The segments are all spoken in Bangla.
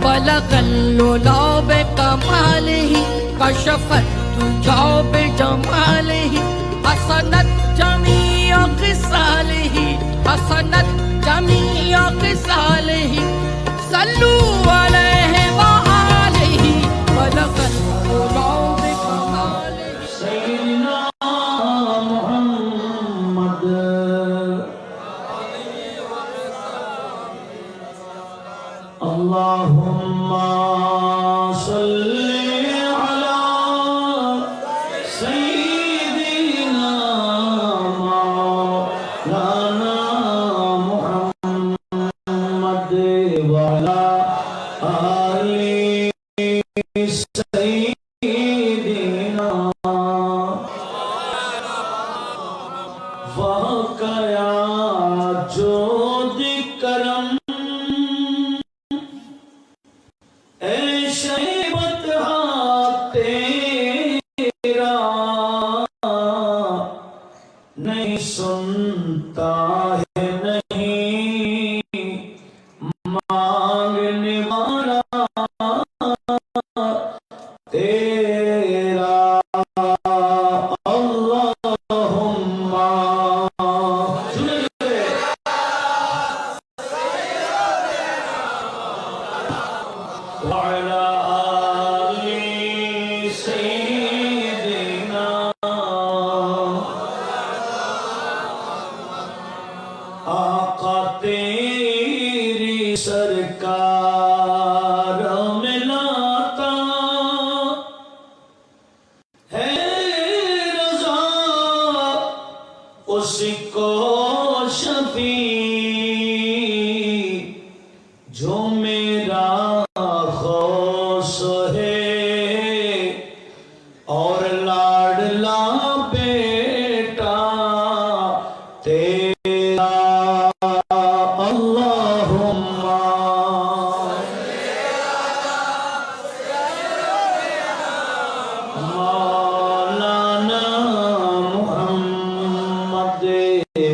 बलगल्लुला बिकमालिही कशफत तुजा बिजमालिही हसनत जमीअ ख़िसालिही हसनत जमीअ ख़िसालिही सल्लू अलैहि व आलिही बलगल्लुला बिकमालिही सय्यिदना मुहम्मद अल्लाहुम्मा सल्ली अला सय्यिदिना मौलाना मुहम्मद व अला आलि सय्यिदिना वक़या जोद करम तेरा नहीं सुनता है नहीं मांगने वाला तेरा अल्लाहुम्मा वाला आका तेरी सरकार मिलाता है रज़ा उसी को शफी जो मेरा खौस है और लाडला बेटा तेरा अल्लाहुम्मा मौलाना मुहम्मद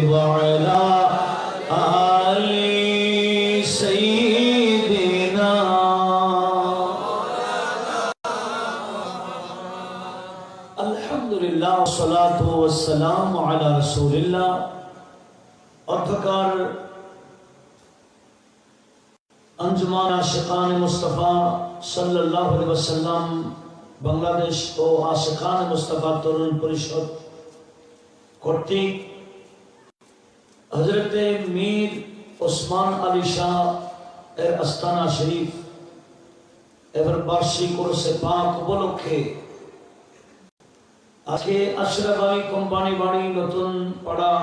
व अला आलि सय्यिदिना अल्हम्दुलिल्लाह वस्सलातु वस्सलामु अला रसूलिल्लाह। अर्थकार अंजुमान आशिकान मुस्तफ़ा सल्लल्लाहु अलैहि वसल्लम बांग्लादेश ও आशिकान मुस्तफ़ा तरुण परिषद কর্তৃক হযরতে মীর ওসমান আলী শাহ এর আস্তানা শরীফ এর বার্ষিক ওরসে পাক উপলক্ষে আজকে আশরাফ আলী কোম্পানি বাড়ি নতুন পাড়া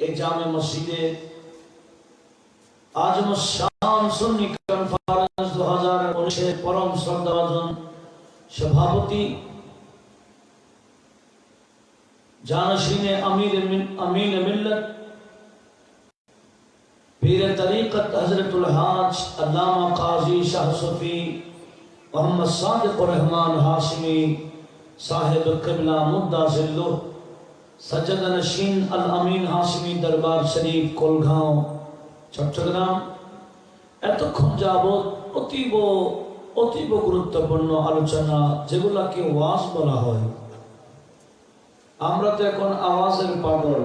এই জামে মসজিদে আজম শাম সুন্নি কনফারেন্স 2019 এর পরম শ্রদ্ধাভাজন সভাপতি जानशीने अमीन मिल्लत पीर तरीक़त हज़रतुल हाज अल्लामा काजी शाह सूफ़ी मोहम्मद सादिक़ रहमान हाशिमी साहिब क़िबला मुद्दा ज़िल्लु सज्जद नशीन अल अमीन हाशिमी दरबार शरीफ कोलगांव चट्टग्राम एतक्षण যাবত অতীব গুরুত্বপূর্ণ আলোচনা যেগুলোকে ওয়াজ বলা হয়। আমরা তো এখন আওয়াজের পাগল,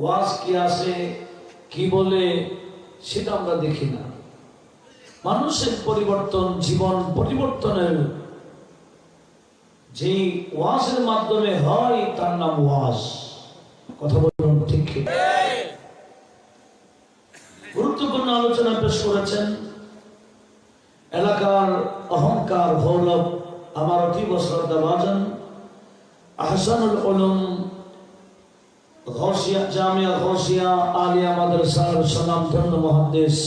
ওয়াজ কি আছে কি বলে সেটা আমরা দেখি না। মানুষের পরিবর্তন, জীবন পরিবর্তনের যে ওয়াজের মাধ্যমে হয় তার নাম ওয়াজ। কথা বলুন ঠিক কি? গুরুত্বপূর্ণ আলোচনা পেশ করেছেন এলাকার অহংকার গৌরব আমার অতীব শ্রদ্ধাভাজন আহসানুল উলুম গৌসিয়া জামিয়া গৌসিয়া আলিয়া মাদ্রাসার সুনামধন্য মুহাদ্দিস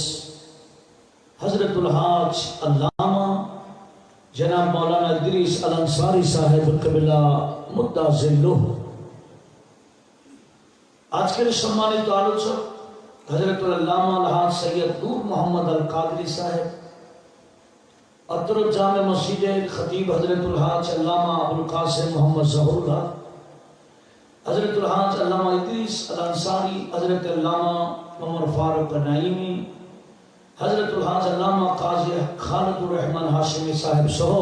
হযরতুল হাজ আল্লামা জনাব মাওলানা ইদরিস আল আনসারী সাহেব কিবলা মুদ্দা জিল্লুহ। আজকের সম্মানিত আলোচক হযরতুল আল্লামা আল-হাজ সৈয়দ নূর মোহাম্মদ আল কাদরি সাহেব, अतर जामे मस्जिद खतीब हजरतुल हाज अल्लामा अबुल कासिम मोहम्मद ज़हूरुल्लाह, हजरतुल हाज अल्लामा इदरीस अल अंसारी, हजरत अल्लामा उमर फारूक नाइमी, হযরতুল হাজ আল্লামা কাজী খালিদুর রহমান হাশিমি সাহেব সহ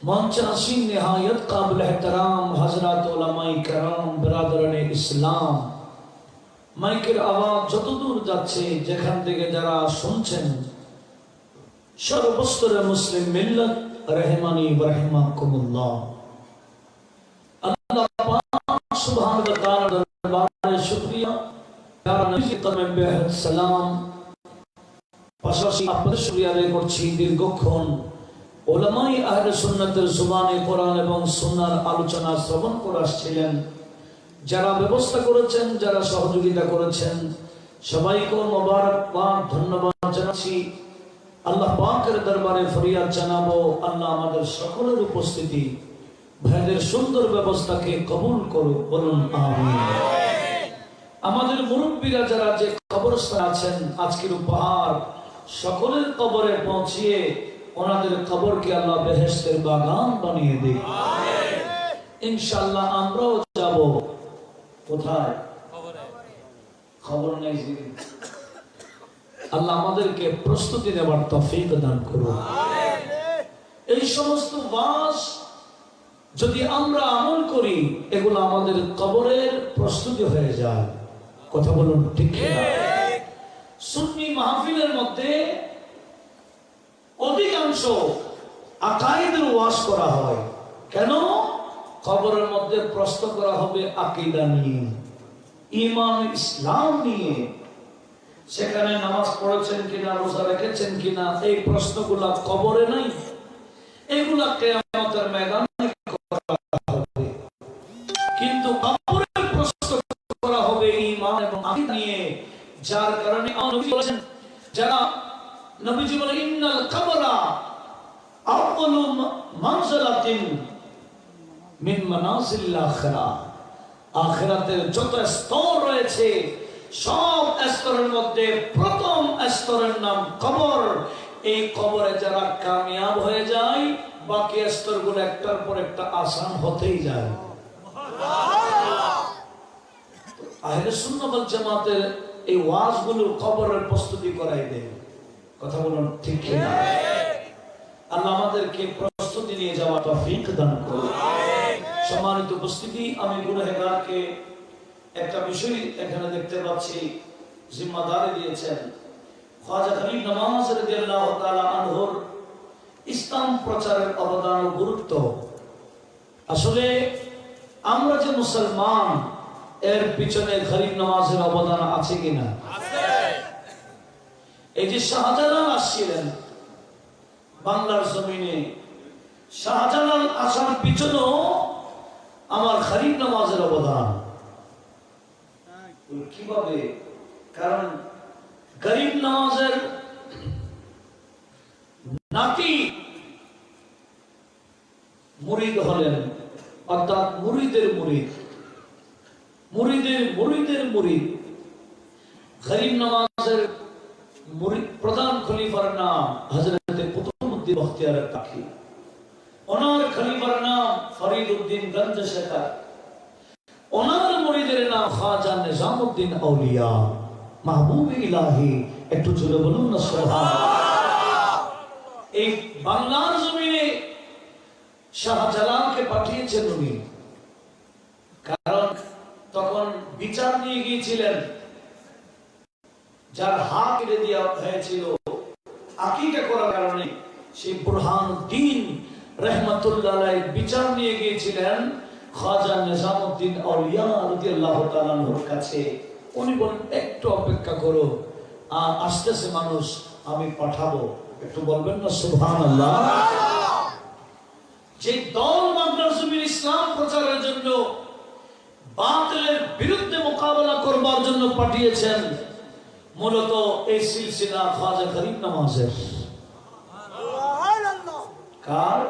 मंच असीम निहायत काबिल एहतराम हजरत उलमाए करम बिरादरान इस्लाम माइकेर आवाज যতদূর যাচ্ছে যেখান থেকে যারা শুনছেন সর্বস্তরে মুসলিম মিল্লাত রহমানি ওয়া রাহমাকুমুল্লাহ আল্লাহ পাক সুবহানাহু ওয়া তাআলা দরবারে শুকরিয়া যারা নবী করিম বেহদ সালাম পাশাপাশি আপনাদের শুকরিয়া আদায় করছি দীর্ঘক্ষণ ওলামায়ে আহলে সুন্নাতের জবানে কোরআন এবং সুন্নাহর আলোচনা শ্রবণ করে আসছিলেন যারা ব্যবস্থা করেছেন যারা সহযোগিতা করেছেন সবাইকে মোবারকবাদ ধন্যবাদ জানাচ্ছি আল্লাহ পাকের দরবারে ফরিয়াদ জানাবো আল্লাহ আমাদের সকলের উপস্থিতি ভাইদের সুন্দর ব্যবস্থাকে কবুল করুন বলুন আমিন আমাদের মুরব্বিরা যারা যে কবরস্থানে আছেন আজকের উপহার সকলের কবরে পৌঁছিয়ে ওনাদের কবরকে আল্লাহ বেহেশতের বাগান বানিয়ে দিক আমিন ইনশাআল্লাহ আমরাও যাব কোথায় খবর নেই আল্লাহ আমাদেরকে প্রস্তুতি নেবার তৌফিক দান করুন আমিন এই সমস্ত ওয়াজ যদি আমরা আমল করি এগুলো আমাদের কবরের প্রস্তুতি হয়ে যায় কথা বলুন ঠিক কিনা সুন্নি মাহফিলের মধ্যে অধিকাংশ আকাইদের ওয়াজ করা হয় কেন কবরের মধ্যে প্রশ্ন করা হবে আকীদা নিয়ে ঈমান ইসলাম নিয়ে সেখানে নামাজ পড়েছেন কিনা রোজা রেখেছেন কিনা এই প্রশ্নগুলো কবরে নাই এগুলা কিয়ামতের ময়দানে করা হবে কিন্তু কবরের প্রশ্ন করা হবে ঈমান এবং আকীদা নিয়ে যার কারণে নবী বলেছেন যারা নবীজি বলেন ইন্নাল কবরা আউয়ালু মানজিলাতিন মিন মানাজিলিল আখিরা আখিরাতের যত স্তর রয়েছে সব স্তরের মধ্যে প্রথম স্তরের নাম কবর এই কবরে যারা কামিয়াব হয়ে যায় বাকি স্তরগুলো একটার পর একটা আসান হতেই যায় সুবহানাল্লাহ আহলে সুন্নাহ ওয়াল জামাতের এই ওয়াজগুলো কবরের প্রস্তুতি করাই দেয় কথা বলুন ঠিক কিনা আল্লাহ আমাদেরকে প্রস্তুতি নিয়ে যাওয়ার তৌফিক দান করুন আমিন সম্মানিত উপস্থিতি আমি গুনাহগারকে একটা বিষয় এখানে দেখতে পাচ্ছি জিম্মাদারি দিয়েছেন খাজা খলিল নওয়াজ রাদিয়াল্লাহু তাআলা আনহুর ইসলাম প্রচারের অবদান ও গুরুত্ব আসলে আমরা যে মুসলমান এর পিছনে খলিল নওয়াজের অবদান আছে কিনা আছে এই যে শাহজালাল আসছিলেন বাংলার জমিনে শাহজালাল আসার পিছনেও আমার খলিল নওয়াজের অবদান কিভাবে কারণ গরিব নওয়াজের নাতি মুরিদ হলেন অর্থাৎ মুরিদের মুরিদ মুরিদের মুরিদের মুরিদ গরিব নওয়াজের মুরিদ প্রধান খলিফার নাম হযরত কুতুবউদ্দিন বখতিয়ার কাকি ওনার খলিফার নাম ফরিদউদ্দিন গঞ্জ শেখর ওনার মুরিদের নাম খাজা নিজামউদ্দিন আউলিয়া মাহবুব ইলাহি একটু জোরে বলুন না সুবহানাল্লাহ এই বাংলার জমিনে শাহজালালকে পাঠিয়েছেন উনি কারণ তখন বিচার নিয়ে গিয়েছিলেন যার হাত কেটে দেওয়া হয়েছিল আকীদা করার কারণে সেই বুরহানুদ্দিন রহমাতুল্লাহ আলাইহি বিচার নিয়ে গিয়েছিলেন খাজা নিজামউদ্দিন আউলিয়া রাদিয়াল্লাহু তাআলা আনহুর কাছে উনি বলেন একটু অপেক্ষা করো আসতেছে মানুষ আমি পাঠাবো একটু বলবেন না সুবহানাল্লাহ যে দল বাংলার জমিন ইসলাম প্রচারের জন্য বাতিলের বিরুদ্ধে মোকাবেলা করবার জন্য পাঠিয়েছেন মূলত এই সিলসিলা খাজা খলিল নওয়াজের সুবহানাল্লাহ কার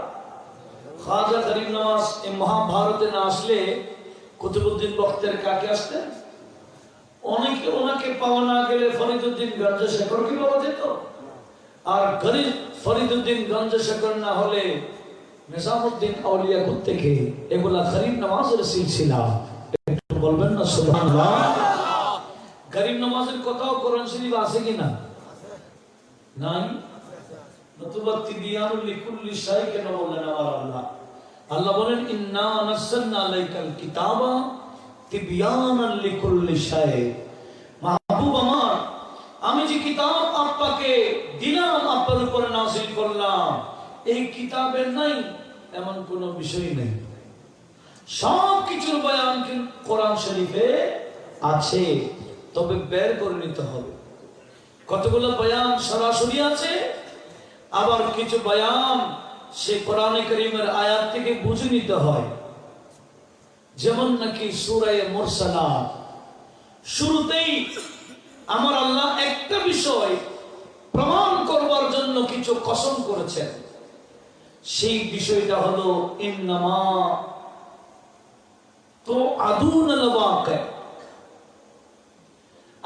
খাজা খলিল নওয়াজ এই মহাভারতে না আসলে কুতুবউদ্দিন বখতিয়ার কাকে আসতেন ওনাকে পাওয়া না গেলে ফরিদউদ্দিন গঞ্জ শেখরকে পাওয়া যেত আর গরিব ফরিদউদ্দিন গঞ্জ শেখর না হলে নিজামউদ্দিন আউলিয়া থেকে এগুলা খলিল নওয়াজের সিলসিলা একটু বলবেন না সুবহানাল্লাহ গরিব নওয়াজের কথাও কোরআন শরীফ আছে কিনা নাই? নতুবা তিবিয়ানুল লিকুল্লি শাই কেন বললেন আমার আল্লাহ? আল্লাহ বলেন ইন্না নাযালনা আলাইকাল কিতাবা তিবিয়ানাল লিকুল্লি শাই। মাহবুব আমার, আমি যে কিতাব আপনাকে দিলাম, আপনার উপর নাযিল করলাম, এই কিতাবের নাই এমন কোন বিষয় নেই। সব কিছুর বয়ান কোরআন শরীফে আছে, তবে বের করে নিতে হবে। কতগুলো বয়ান সরাসরি আছে, আবার কিছু বয়ান সে কোরআনে কারীমের আয়াত থেকে বুঝে নিতে হয়। যেমন নাকি সূরা মুরসালাত, শুরুতেই আমার আল্লাহ একটা বিষয় প্রমাণ করবার জন্য কিছু কসম করেছেন। সেই বিষয়টা হলো ইন্নামা তো আদুনাল ওয়াকিআ।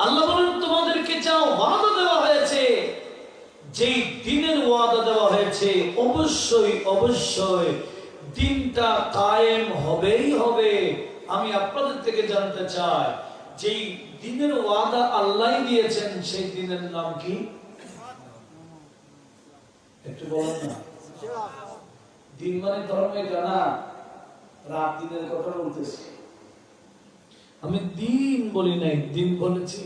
আল্লাহ বলেন তোমাদেরকে যা ওয়াদা দেওয়া হয়েছে, যেই দিনের ওয়াদা দেওয়া হয়েছে, অবশ্যই অবশ্যই দিনটা কায়েম হবেই হবে। আমি আপনাদের থেকে জানতে চাই, যেই দিনের ওয়াদা আল্লাহ দিয়েছেন সেই দিনের নাম কি? একটু বলেন না। দিন মানে ধর্মে জানা, রাত দিনের কথা বলতেছি। আমি দিন বলি নাই, দিন বলেছি।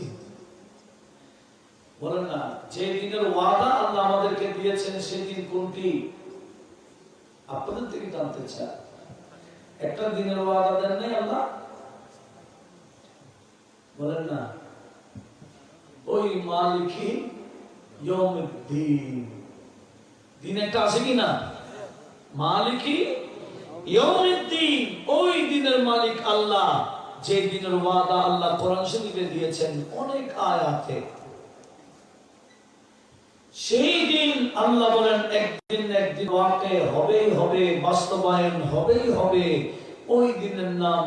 বলেন না, যে দিনের ওয়াদা আল্লাহ আমাদেরকে দিয়েছেন সেই দিন কোনটি? আপনাদের থেকে জানতে চাই। একটা দিনের ওয়াদা দেন নাই আল্লাহ? বলেন না, ওই মালিকি ইয়াউমিদ্দিন, দিন একটা আছে কি না? মালিকি ইয়াউমিদ্দিন, ওই দিনের মালিক আল্লাহ, যে দিনের ওয়াদা আল্লাহ কোরআন শরীফে দিয়েছেন অনেক আয়াতে। সেই দিন আল্লাহ বলেন একদিন একদিন ওয়াকে হবেই হবে, বাস্তবায়ন হবেই হবে। ওই দিনের নাম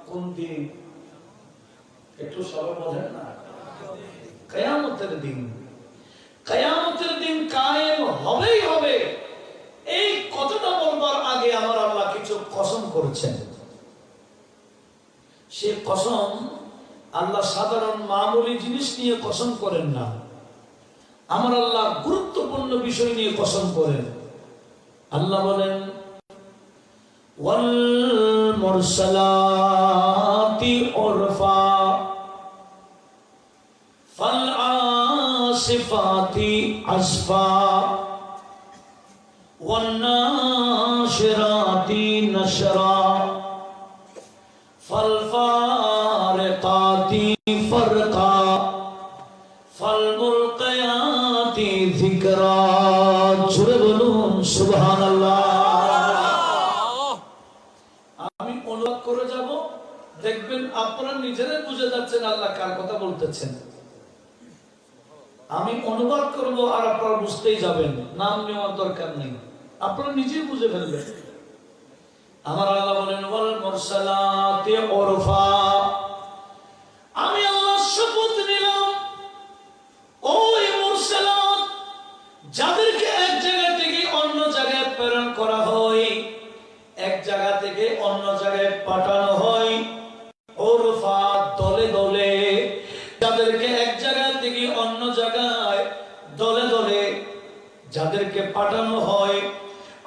কোন দিন? একটু সবাই বোঝেন না? কিয়ামতের দিন। কিয়ামতের দিন কায়েম হবেই হবে। এই কথাটা বলবার আগে আমার আল্লাহ কিছু কসম করেছেন। সে কসম আল্লাহ সাধারণ মামুলি জিনিস নিয়ে কসম করেন না। আমার আল্লাহ গুরুত্বপূর্ণ বিষয় নিয়ে কসম করেন। আল্লাহ বলেন ওয়াল মুরসালাতি উরফা ফাল আসিফাতি আসফা ওয়ান নাশিরাতি নশরা ফাল ফারিকাতি ফারকা ফাল মুলকিয়াতি যিকরা। জোরে বলুন সুবহানাল্লাহ। আমি অনুবাদ করে যাব, দেখবেন আপনারা নিজেরাই বুঝে যাচ্ছেন আল্লাহ কার কথা বলতেছেন। আমি অনুবাদ করব আর আপনারা বুঝতেই যাবেন, নাম নেওয়ার দরকার নেই, আপনারা নিজেই বুঝে ফেলবেন। আমার আল্লাহ বলেন ওয়াল মুরসালাতি উরফা, আমি আল্লাহ শপথ নিলাম ওই মুরসালাত যাদেরকে এক জায়গা থেকে অন্য জায়গায় প্রেরণ করা হয়, এক জায়গা থেকে অন্য জায়গায় পাঠানো হয়, উরফা দলে দলে, যাদেরকে এক জায়গা থেকে অন্য জায়গায় দলে দলে যাদেরকে পাঠানো হয়,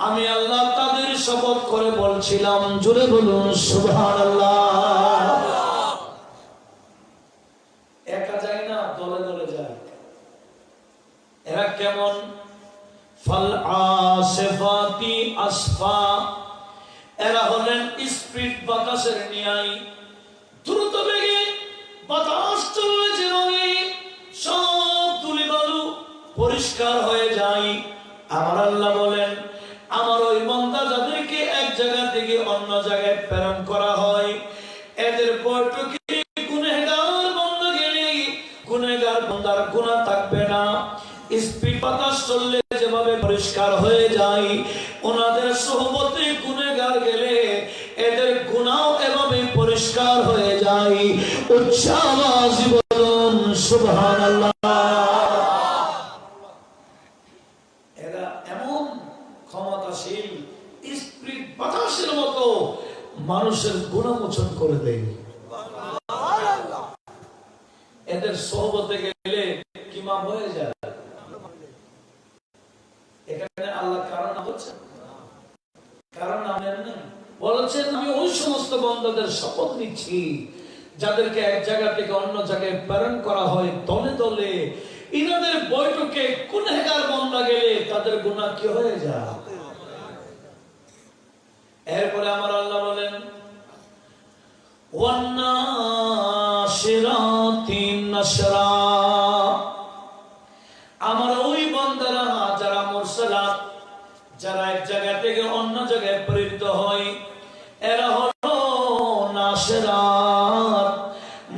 আমি আল্লাহ তাদের শপথ করে বলছিলাম। জোরে বলুন সুবহানাল্লাহ। একা যায় না, দলে দলে যায়। এরা কেমন? ফাল আসিফাতি আসফা, এরা হলেন স্পিড বাতাসের ন্যায়, দ্রুত বেগে বাতাস চললে যেভাবে সব তুলি বালু পরিষ্কার হয়ে যায়। আমার আল্লাহ বলেন আমার ওই বান্দা যাদেরকে এক জায়গা থেকে অন্য জায়গায় প্রেরণ করা হয়, এদের বৈঠকে গুনাহগার বান্দা গেলে গুনাহগার বান্দার গুনাহ থাকবে না। স্পিড বাতাস চললে যেভাবে পরিষ্কার হয়ে যায়, ওনাদের সোহবতে গুনাহগার গেলে এদের গুনাহ এভাবে পরিষ্কার হয়ে যায়। উচ্চ আওয়াজে বলুন সুবহানাল্লাহ। এরা এমন ক্ষমতাশীল, স্পিড বাতাসের মতো মানুষের গুনাহ মোচন করে দেয়। এদের সোহবতে গেলে কি মাপ হয়ে যায়? এখানে আল্লাহ কারণ বলছেন, কারণ বলেছেন আমি ওই সমস্ত বান্দাদের শপথ নিচ্ছি যাদেরকে এক জায়গা থেকে অন্য জায়গায় প্রেরণ করা হয় দলে দলে, ইনাদের বৈঠকে গুনাহগার বান্দা গেলে তাদের গুনাহ কি হয়ে যায়। এরপরে আমার আল্লাহ বলেন ওয়ান্নাশিরাতি নাশরা, আমার ওই বান্দারা যারা মুরসালাত, যারা এক জায়গা থেকে অন্য জায়গায় প্রেরিত হয়, এরা হলো নাশিরাত।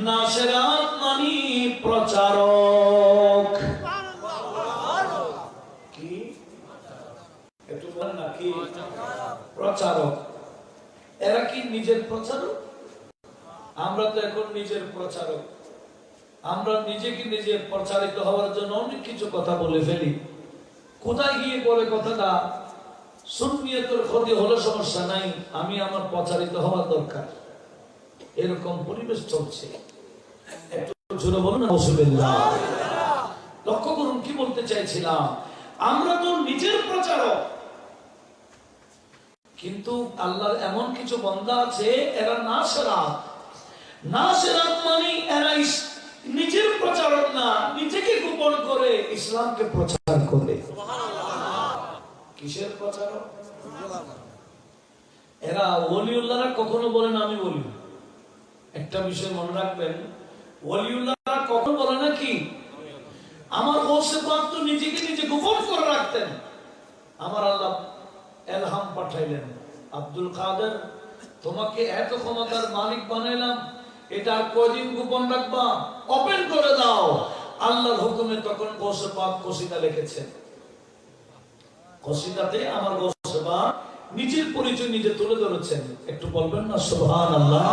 নাশিরাত মানে প্রচারক। কি একটু বলেন না, কি প্রচারক? এরা কি নিজের প্রচারক? আমরা তো এখন নিজের প্রচারক। আমরা নিজেকে নিজে প্রচারিত হওয়ার জন্য অনেক কিছু কথা বলে ফেলি। কোথায় গিয়ে বলে কথাটা সুন্নিয়তের ক্ষতি হলে সমস্যা নাই, আমি আমার প্রচারিত হওয়া দরকার, এরকম পরিবেশ চলছে। একটু জোরে বলুন নাউজুবিল্লাহ। লক্ষ্য করুন কি বলতে চাইছিলাম, আমরা তো নিজের প্রচারক, কিন্তু আল্লাহর এমন কিছু বান্দা আছে এরা নাশিরাত। নাশিরাত মানে এরা নিজের প্রচারক না, নিজেকে গোপন করে ইসলামকে প্রচার করে। কিসের প্রচারক? এরা ওলিউল্লাহরা কখনো বলেন আমি বলি, একটা বিষয় মনে রাখবেন, ওলিউল্লাহরা কখনো বলে না কি আমার গৌসে পাক তো নিজেকে নিজে গোপন করে রাখতেন। আমার আল্লাহ এলহাম পাঠাইলেন, আব্দুল কাদের তোমাকে এত ক্ষমতার মালিক বানাইলাম, এটা কয়দিন গোপন রাখবা, ওপেন করে দাও। আল্লাহর হুকুমে তখন গৌসে পাক কসিদা লিখেছেন। কসিদাতে আমার গৌসে পাক নিজের পরিচয় নিজে তুলে ধরেছেন। একটু বলবেন না সুবহানাল্লাহ।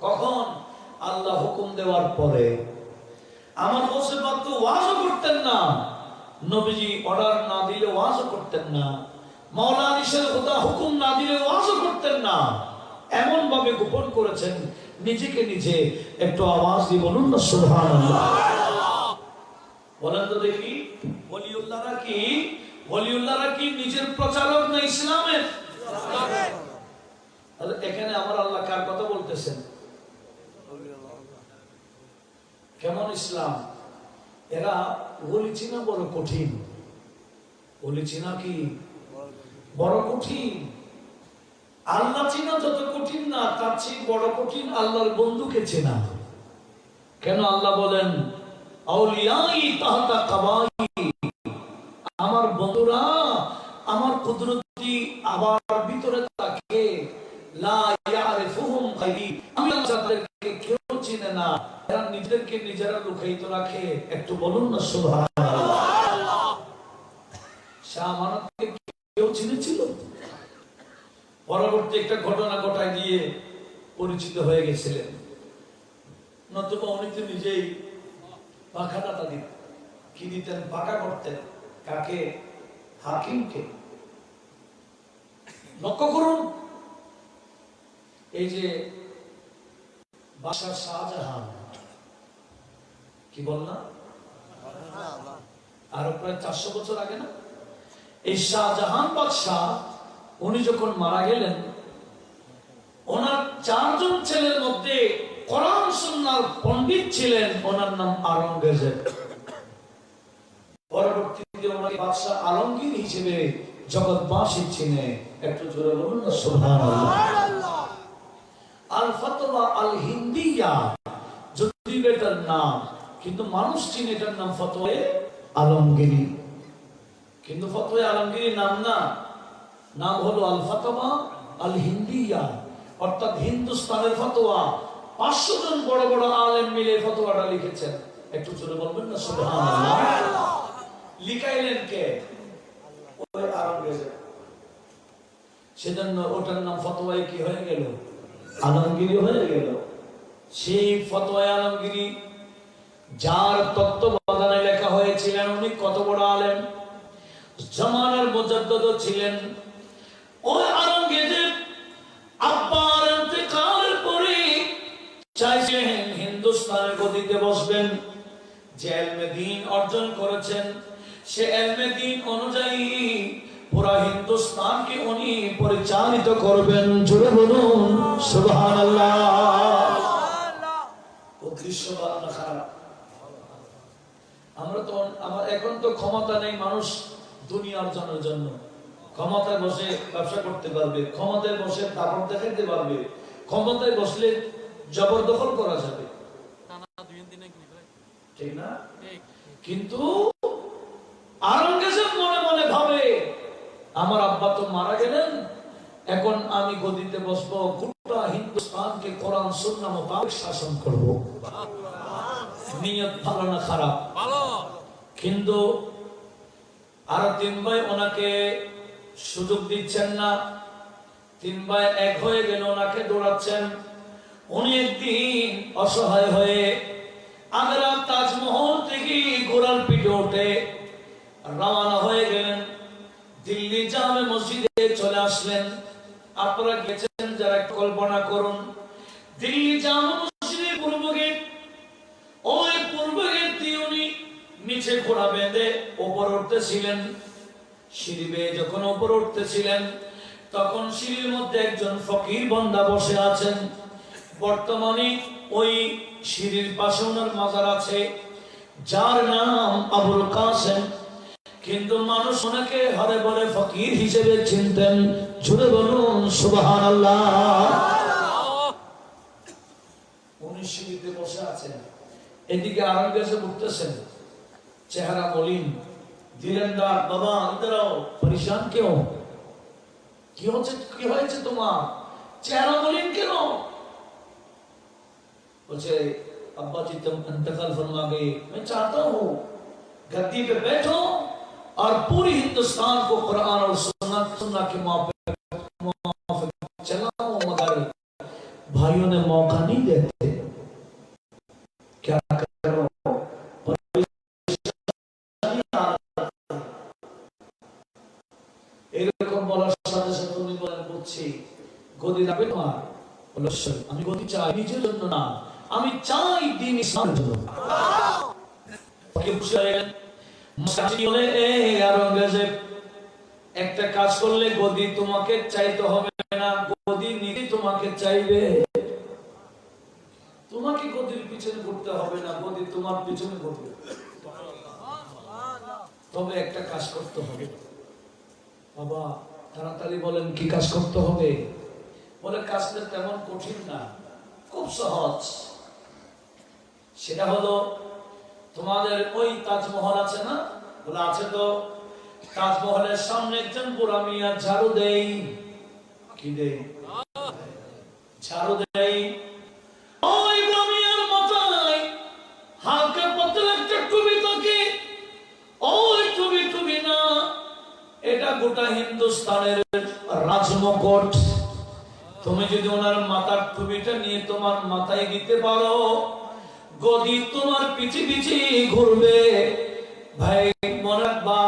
কখন? আল্লাহ হুকুম দেওয়ার পরে। আমার গৌসে পাক তো ওয়াজও করতেন না, নবীজি অর্ডার না দিলে ওয়াজও করতেন না, মাওলা আলীশের খোদা হুকুম না দিলে ওয়াজও করতেন না, এমন ভাবে গোপন করেছেন নিজেকে নিজে। একটু আওয়াজ দিয়ে বলুন না সুবহানাল্লাহ। বলেন তো দেখি, ওলিউল্লাহরা কি, ওলিউল্লাহরা কি নিজের প্রচারক না ইসলামের? এখানে আমার আল্লাহ কার কথা বলতেছেন? কেমন ইসলাম? এরা ওলি চিনা বড় কঠিন। ওলি চিনা কি বড় কঠিন। আল্লাহ চিনা যত কঠিন না, তার চেয়ে বড় কঠিন আল্লাহর বন্ধুকে চেনা। কেন? আল্লাহ বলেন আউলিয়াই তাহতা কাবাই, আমার বন্ধুরা আমার কুদরতি আবার ভিতরে থাকে, লা ইয়ারিফুহুম গায়রি, আমি তাদেরকে কেউ চিনে না, এরা নিজেদেরকে নিজেরা লুকায়িত রাখে। একটু বলুন না সুবহানাল্লাহ। শাহ আমানতকে কেউ চিনেছিল? পরবর্তী একটা ঘটনা ঘটায় দিয়ে পরিচিত হয়ে গেছিলেন, নতুবা উনি তো নিজেই পাখা দাতা দিতেন। কি দিতেন? পাকা করতেন। কাকে? হাকিমকে। লক্ষ্য করুন, এই যে বাদশা শাহজাহান, কি বললাম আরো প্রায় 400 বছর আগে না, এই শাহজাহান বাদশাহ উনি যখন মারা গেলেন, ওনার 4 জন ছেলের মধ্যে কোরআন সুন্নাহর পণ্ডিত ছিলেন, ওনার নাম আওরঙ্গজেব। পরবর্তীতে ওনাকে বাদশা আলমগীর হিসেবে জগৎবাসী চিনে। একটু জোরে বলুন না সুবহানাল্লাহ। আল ফাতওয়া আল হিন্দিয়া যদি এটার নাম, কিন্তু মানুষ চিনে এটার নাম ফতোয়া আলমগীরি। কিন্তু ফতোয়া আলমগীরি নাম না, নাম হলো আল ফাতওয়া আল হিন্দিয়া, অর্থাৎ হিন্দুস্তানের ফতোয়া। 500 জন বড় বড় আলেম মিলে ফতোয়াটা লিখেছেন। একটু জোরে বলবেন না সুবহানাল্লাহ। লিখাইলেন কে? ওই আওরঙ্গজেব। সেজন্য ওটার নাম ফতোয়ায়ে কি হয়ে গেল? আলমগীরি হয়ে গেল। সেই ফতোয়ায়ে আলমগীরি যার তত্ত্বাবধানে লেখা হয়েছিলেন, উনি কত বড় আলেম, জামানার মুজাদ্দিদ ছিলেন। ওই আওরঙ্গজেব আব্বার ইন্তেকালের পরে চাইছিলেন হিন্দুস্তানের গদিতে বসবেন। যে ইলমে দ্বীন অর্জন করেছেন, সে ইলমে দ্বীন অনুযায়ী পুরা হিন্দুস্তানকে উনি পরিচালিত করবেন। জোরে বলুন সুবহানাল্লাহ। উদ্দেশ্য ভালো না খারাপ? আমরা তো এখন তো ক্ষমতা নেই, মানুষ দুনিয়া অর্জনের জন্য ক্ষমতায় বসে ব্যবসা করতে পারবে, ক্ষমতায় বসে দাপট দেখাতে পারবে, ক্ষমতায় বসলে জবরদখল করা যাবে, ঠিক না? কিন্তু আওরঙ্গজেব মনে মনে ভাবে আমার আব্বা তো মারা গেলেন, এখন আমি গদিতে বসবো, গোটা হিন্দুস্তানকে কোরআন সুন্নাহ মোতাবেক শাসন করব। নিয়ত ভালো না খারাপ? ভালো। কিন্তু আর তিন ভাই ওনাকে সুযোগ দিচ্ছেন না, তিন ভাই এক হয়ে গেল, ওনাকে দৌড়াচ্ছেন। উনি একদিন অসহায় হয়ে আগ্রা তাজমহল থেকে ঘোড়ার পিঠে উঠে রওনা হয়ে গেলেন, দিল্লি জামে মসজিদে চলে আসলেন। আপনারা গেছেন যারা, কল্পনা করুন, দিল্লি জামে মসজিদের পূর্ব গেট, ওই পূর্ব গেট দিয়ে উনি নিচে ঘোড়া বেঁধে উপর উঠতেছিলেন। সিঁড়ি বেয়ে যখন উপর উঠতেছিলেন, তখন সিঁড়ির মধ্যে একজন ফকির বান্দা বসে আছেন। বর্তমানে ওই সিঁড়ির পাশে ওনার মাজার আছে, যার নাম আবুল কাসেম, কিন্তু মানুষ ওনাকে হরে বলে ফকির হিসেবে চিনতেন। জুড়ে বলুন সুবহানাল্লাহ। উনি সিঁড়িতে বসে আছেন, এদিকে আওরঙ্গজেব উঠতেছেন, চেহারা মলিন, দিলেন ডাক, বাবা ইদারাও, পরেশান কেউ? কি হয়েছে তোমার, চেহারা মলিন কেন? बोले अब्बा जी तुम इंतकाल फरमा गए, मैं चाहता हूँ गद्दी पे बैठो और पूरी हिंदुस्तान को कुरान और सुन्नत के मुताबिक चलाओ, मगर भाइयों ने मौका नहीं देते। क्या करो, এরকম বলার সাথে সাথে উনি বলেন, বুঝছি, গদি লাগবে তোমার? বলো আমি গদি চাই নিজের জন্য না, আমি চাই দ্বীন ইসলামের জন্য। একটা কাজ করলে গদি তোমাকে চাইতে হবে না, গদি নিজে তোমাকে চাইবে। তোমাকে গদির পিছনে ঘুরতে হবে না, গদি তোমার পিছনে ঘুরবে। তবে একটা কাজ করতে হবে। বাবা তাড়াতাড়ি বলেন, কি কাজ করতে হবে? বলে কাজটা তেমন কঠিন না, খুব সহজ। সেটা হলো, তোমাদের ওই তাজমহল আছে না? বলে আছে তো। তাজমহলের সামনে একজন বুড়া মিয়া ঝাড়ু দেই, কি দেই? ঝাড়ু দেই। ওই বুড়া মিয়ার মাথায় হালকা পাতলা একটা টুপি থাকে। ওই টুপি না, এটা গোটা হিন্দুস্তানের রাজমুকুট। তুমি যদি ওনার মাথার টুপিটা নিয়ে তোমার মাথায় দিতে পারো, গদি তোমার পিছে পিছে ঘুরবে। ভাই মনে রাখবা,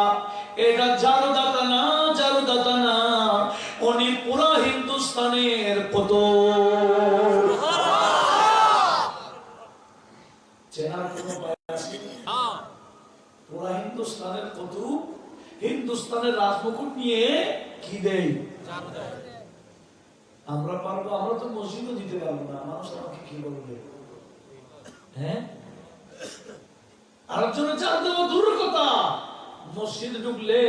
এটা জারুদাতা না, উনি পুরা হিন্দুস্তানের কত চেনার কোনো উপায় আছে? পুরা হিন্দুস্তানের কত, হিন্দুস্তানের রাজমুকুট নিয়ে কি দেই? আমরা পারবো? আমরা তো মসজিদও দিতে পারবো না, মানুষ আমাকে কি বলবে? হ্যাঁ, আরেকজনের চার দেবো দূরের কথা, মসজিদে ঢুকলে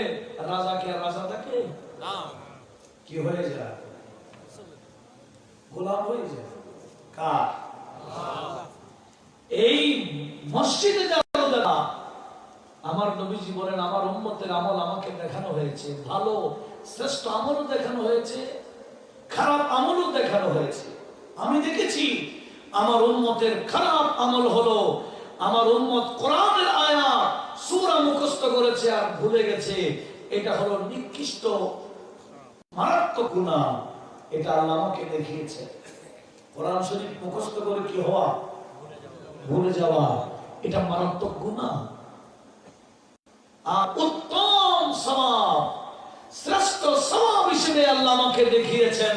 রাজা কে রাজা থাকে? কি হয়ে যায়? গোলাম হয়ে যায়। কার? এই মসজিদে যাওয়া দেখা, আমার নবীজি বলেন, আমার উম্মতের আমল আমাকে দেখানো হয়েছে, ভালো শ্রেষ্ঠ আমলও দেখানো হয়েছে, খারাপ আমলও দেখানো হয়েছে। আমি দেখেছি আমার উম্মতের খারাপ আমল হলো, আমার উম্মত কোরআনের আয়াত সূরা মুখস্থ করেছে আর ভুলে গেছে। এটা হলো নিকৃষ্ট মারাত্মক গুনাহ। এটা আল্লাহ আমাকে দেখিয়েছে। কোরআন শরীফ মুখস্থ করে কি হওয়া? ভুলে যাওয়া, এটা মারাত্মক গুনাহ। আর উত্তম সওয়াব, শ্রেষ্ঠ সওয়াব হিসেবে আল্লাহ আমাকে দেখিয়েছেন,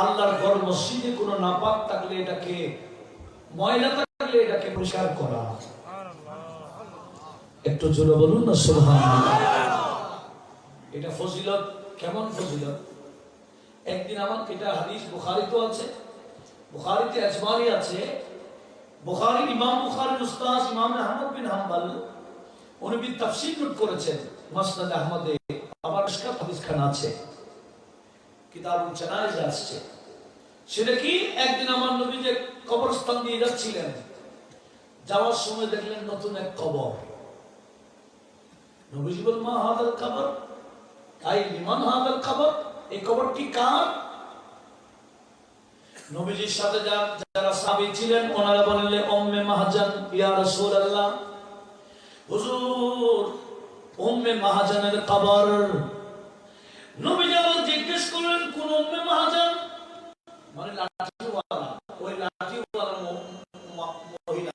আল্লাহর ঘর মসজিদে কোনো নাপাক থাকলে এটাকে, ময়লা থাকলে এটাকে পরিষ্কার করা। একটু জোরে বলুন না সুবহানাল্লাহ। এটা ফজিলত, কেমন ফজিলত? একদিন আমার এটা হাদিস বুখারীতে আছে, বুখারীতে আজমারি আছে। বুখারী ইমাম বুখারীর উস্তাদ ইমাম আহমদ বিন হাম্বল উনি বি তাফসীর নোট করেছেন মুসনাদ আহমদে। আমার ইসকা হাদিস খানা আছে, কিতাবুল জানায়েজ আসছে। সেটা কি, একদিন আমার নবী যে কবরস্থান দিয়ে যাচ্ছিলেন, যাওয়ার সময় দেখলেন নতুন এক কবর। নবীজি বললেন মা হাদাল কবর, আই লিমান হাদাল কবর, এই কবরটি কার? নবীজির সাথে যারা সাহাবী ছিলেন ওনারা বললেন উম্মে মাহজান, ইয়া রাসূলুল্লাহ, হুজুর উম্মে মাহজানের কবর। নবীজি আবার জিজ্ঞেস করলেন কোন উম্মে মাহজান? মানে লাঠিওয়ালা, ওই লাঠিওয়ালা মহিলা।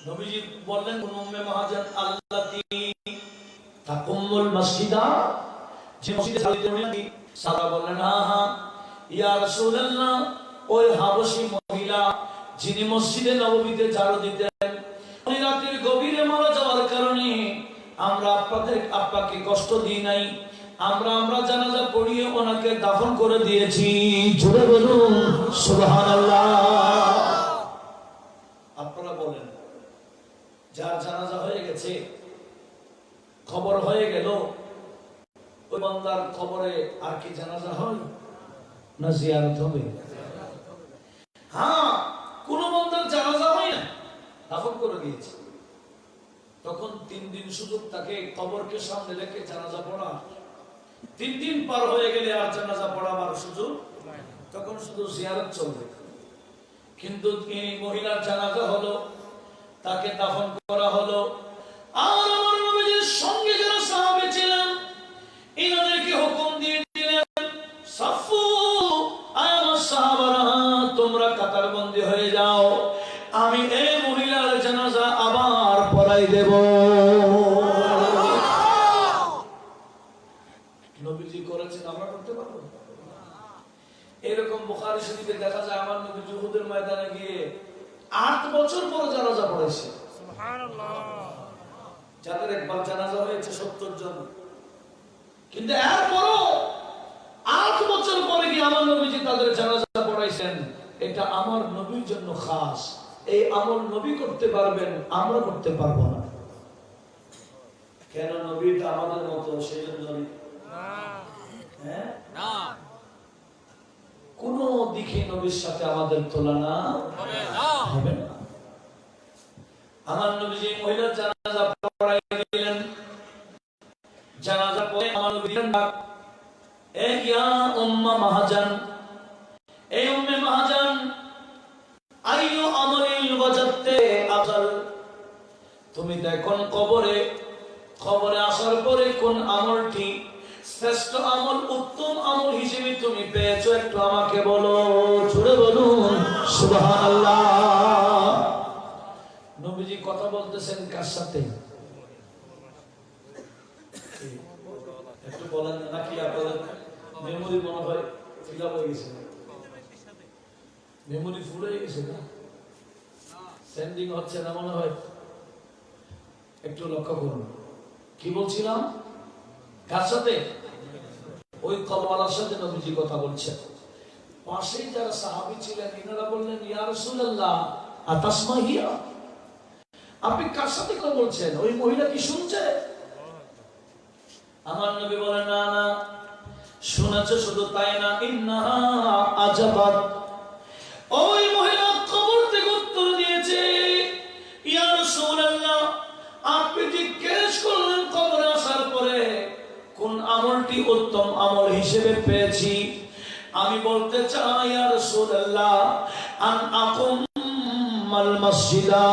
নবীজি বললেন কোন উম্মে মাহজান? আল্লাতী তাকুমুল মসজিদা, যে মসজিদে সালাতে উনি। সাহাবা বললেন হ্যাঁ হ্যাঁ ইয়া রাসূলুল্লাহ, ওই হাবশী মহিলা যিনি মসজিদে নববীতে ঝাড়ু দিতেন, উনি রাতের গভীরে মারা যাওয়ার কারণে আমরা আপনাকে কষ্ট দিই নাই, আমরা জানাজা পড়িয়ে ওনাকে দাফন করে দিয়েছি। জোরে বলুন সুবহানাল্লাহ। আপনারা বলেন, যার জানাজা হয়ে গেছে, খবর হয়ে গেল, ওই বান্দার কবরে আর কি জানাজা হয় না জিয়ারত হবে? হ্যাঁ, কোন বান্দার জানাজা হয় না, দাফন করে দিয়েছে, তখন 3 দিন সুযোগ তাকে কবরকে সামনে রেখে জানাজা পড়া। 3 দিন পার হয়ে গেলে আর জানাজা পড়াবার সুযোগ, তখন শুধু জিয়ারত চলবে। কিন্তু এই মহিলার জানাজা হলো, তাকে দাফন করা হলো, আর আমার নবীর সঙ্গে যারা সাহাবী ছিলেন ইনাদেরকে হুকুম দিয়ে দিলেন সাফু, আমার সাহাবারা তোমরা কাতারবন্দী হয়ে যাও, আমি এই মহিলার জানাজা আবার পড়াই দেব। নবীজি করেছেন, আমরা করতে পারবো? এরকম বুখারী শরীফে দেখা যায় আমার নবী উহুদের ময়দানে গিয়ে 8 বছর পর জানাজা পড়েছে। সুবহানাল্লাহ। যাদের একবার জানাজা হয়েছে 70 জন, কিন্তু এরপরও 8 বছর পরে গিয়ে আমার নবীজি তাদের জানাজা পড়াইছেন। এটা আমার নবীর জন্য খাস। এই আমল নবী করতে পারবেন, আমরা করতে পারবো না। কেন? নবীটা আমাদের মতো, সেজন্য না, কোন দিকে নবীর সাথে আমাদের তুলনা হবে না। আমার নবীজি মহিলার জানাজা পড়াই দিলেন। জানাজা পড়ে আমার নবী দিলেন ডাক, এ ইয়া উম্মে মাহজান, এই উম্মে মাহজান, আইয়ু আমরিন ওয়াজাদতে আফজাল, তুমি দেখো কবরে আসার পরে কোন আমলটি শ্রেষ্ঠ আমল, উত্তম আমল হিসেবে তুমি পেয়েছো, একটু আমাকে বলো। জোরে বলুন সুবহানাল্লাহ। নবীজি কথা বলতেছেন কার সাথে? একটু বলেন নাকি আপনাদের মেমোরি মনে হয় ফিল আপ হয়ে গেছে? মেমোরি ফুল হয়ে গেছে না? সেন্ডিং হচ্ছে না মনে হয়? একটু লক্ষ্য করুন। কি বলছিলাম? কার সাথে? ওই কবরওয়ালার সাথে নবীজি কথা বলছেন। পাশে যারা সাহাবী ছিলেন ইনারা বললেন ইয়া রাসূলুল্লাহ আতাসমাহিয়া, আপনি কার সাথে কথা বলছেন? ওই মহিলা কি শুনছে? আমার নবী বলেন না না, শুনেছে, শুধু তাই না, ইন্নাহা আজাবাত, ওই মহিলা কবর থেকে উত্তর দিয়েছে ইয়া রাসূলুল্লাহ, আপনি জিজ্ঞেস করলেন কবরে আসার পরে কোন আমলটি উত্তম আমল হিসেবে পেয়েছি, আমি বলতে চাই ইয়া রাসূলুল্লাহ আন আকুমাল মসজিদা,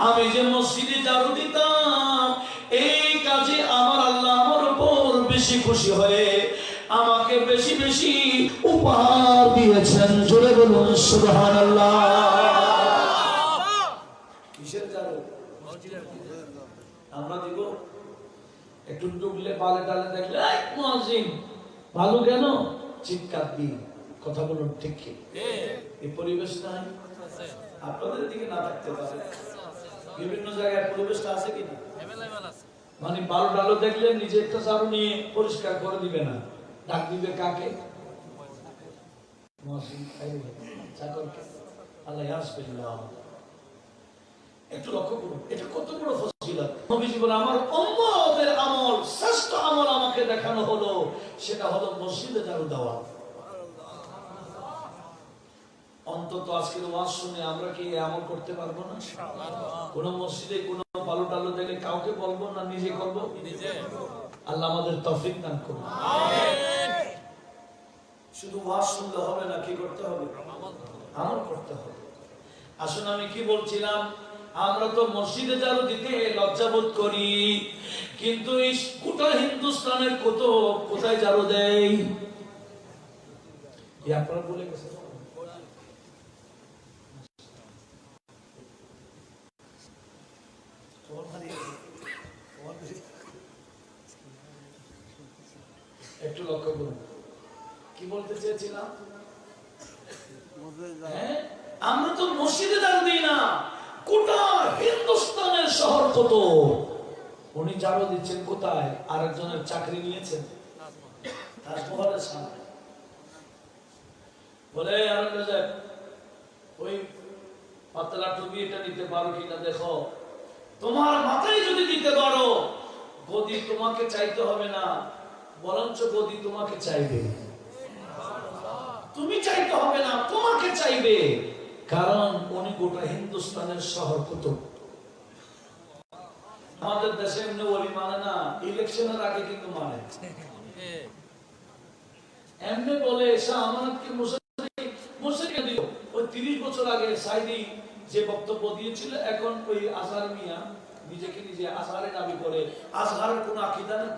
আমি যে মসজিদে ঝাড়ু দিতাম, এই কাজে আমার আল্লাহ আমার উপর বেশি খুশি হয়ে আমাকে বেশি বেশি উপহার দিয়েছেন। জোরে বলুন সুবহানাল্লাহ। কিসের ঝাড়ু? আমরা দিব? একটু ডুবলে পালে ডালে দেখলে মুয়াজ্জিন ভালো কেন চিৎকার দিই, কথা বলুন ঠিক কি? এই পরিবেশ নাই? আপনাদের দিকে না থাকতে পারে, বিভিন্ন জায়গায় পরিবেশটা আছে কিনা? মানে বালু ডালো দেখলে নিজে একটা ঝাড়ু নিয়ে পরিষ্কার করে দিবে না, ডাক দিবে কাকে? একটু লক্ষ্য করুন, এটা কত বড় ফজিলত। নবীজি বলেন আমার উম্মতের আমল, শ্রেষ্ঠ আমল আমাকে দেখানো হলো, সেটা হলো মসজিদে ঝাড়ু দেওয়া। অন্তত আজকের ওয়াজ শুনে আমরা কি আমল করতে পারবো না? কোন মসজিদে কোন বালু টালু দেখে কাউকে বলবো না, নিজে করবো? আল্লাহ আমাদের তৌফিক দান করুন। শুধু ওয়াজ শুনলে হবে না, কি করতে হবে? আমল করতে হবে। আসলে আমি কি বলছিলাম, আমরা তো মসজিদে ঝাড়ু দিতে লজ্জাবোধ করি, কিন্তু এই গোটা হিন্দুস্তানের কোথায় ঝাড়ু দেয় আপনারা বলে গেছেন। একটু লক্ষ্য করুন, কি বলতে চেয়েছিলাম? আমরা তো মসজিদে ঝাড়ু দিই না, গোটা হিন্দুস্তানের শহর কত। উনি ঝাড়ু দিচ্ছেন কোথায়? আরেকজনের চাকরি নিয়েছেন তাজমহলের সামনে। বলে ওই পাতলা টুপি এটা নিতে পারো কিনা দেখো, তোমার মাথায় যদি দিতে পারো গদি তোমাকে চাইতে হবে না, বরঞ্চ গদি তোমাকে চাইবে। তুমি চাইতে হবে না, তোমাকে চাইবে, কারণ উনি গোটা হিন্দুস্তানের শহর কত। আমাদের দেশে এমনি ওলি মানে না, ইলেকশনের আগে কিন্তু মানে। এমনি বলে শাহ আমানতকে মুশরিক দিল। ওই 30 বছর আগে সাইদি যে বক্তব্য দিয়েছিল, এখন ওই আজহার মিয়া নিজেকে নিজে আজহারে দাবি করে, আজহারের কোন আকীদা নেই,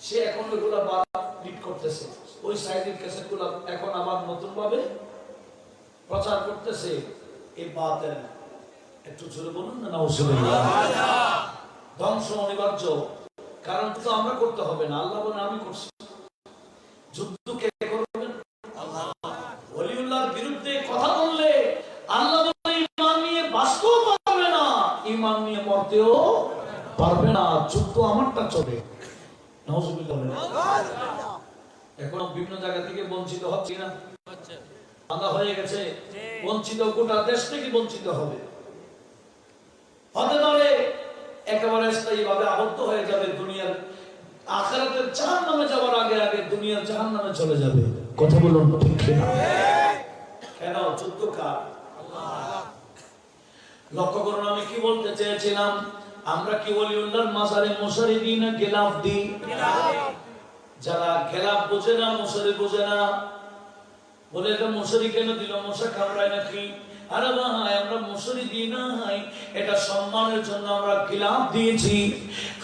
সে এখন ওইগুলা লিড করতেছে। ওই সাইদির ক্যাসেটগুলো এখন আবার নতুন ভাবে প্রচার করতেছে। এই বাতেল একটু জোরে বলুন না, নাউজুবিল্লাহ। ধ্বংস অনিবার্য, কারণ তো আমরা করতে হবে না, আল্লাহ বলেন আমি করছি। যুদ্ধ কে করবেন? আল্লাহ। ওলিউল্লাহর বিরুদ্ধে কথা বললে আল্লাহ বলেন ঈমান নিয়ে বাঁচতেও পারবে না, ঈমান নিয়ে মরতেও পারবে না, যুদ্ধ আমারটা চলে। নাউজুবিল্লাহ। এখন বিভিন্ন জায়গা থেকে বঞ্চিত হচ্ছে না, আল্লাহ হয়ে গেছে বঞ্চিত, গোটা দেশ থেকে বঞ্চিত হবে। হতে পারে একেবারে স্থায়ীভাবে আবদ্ধ হয়ে যাবে দুনিয়ার, আখিরাতের জাহান্নামে যাওয়ার আগে আগে দুনিয়ার জাহান্নামে চলে যাবে। কথা বলুন ঠিক কিনা? কেন? যুদ্ধ কার? আল্লাহ। লক্ষ্য করুন, আমি কি বলতে চেয়েছিলাম, আমরা কি ওলিউল্লাহর মাজারে মশারি দিই না গেলাফ দিই? যারা গেলাফ বোঝে না, মশারি বোঝে না, বলে এটা মশারি কেন দিল, মশা কামড়ায় নাকি? আরে ভাই, আমরা মশারি দিই নাই, এটা সম্মানের জন্য আমরা গিলাফ দিয়েছি।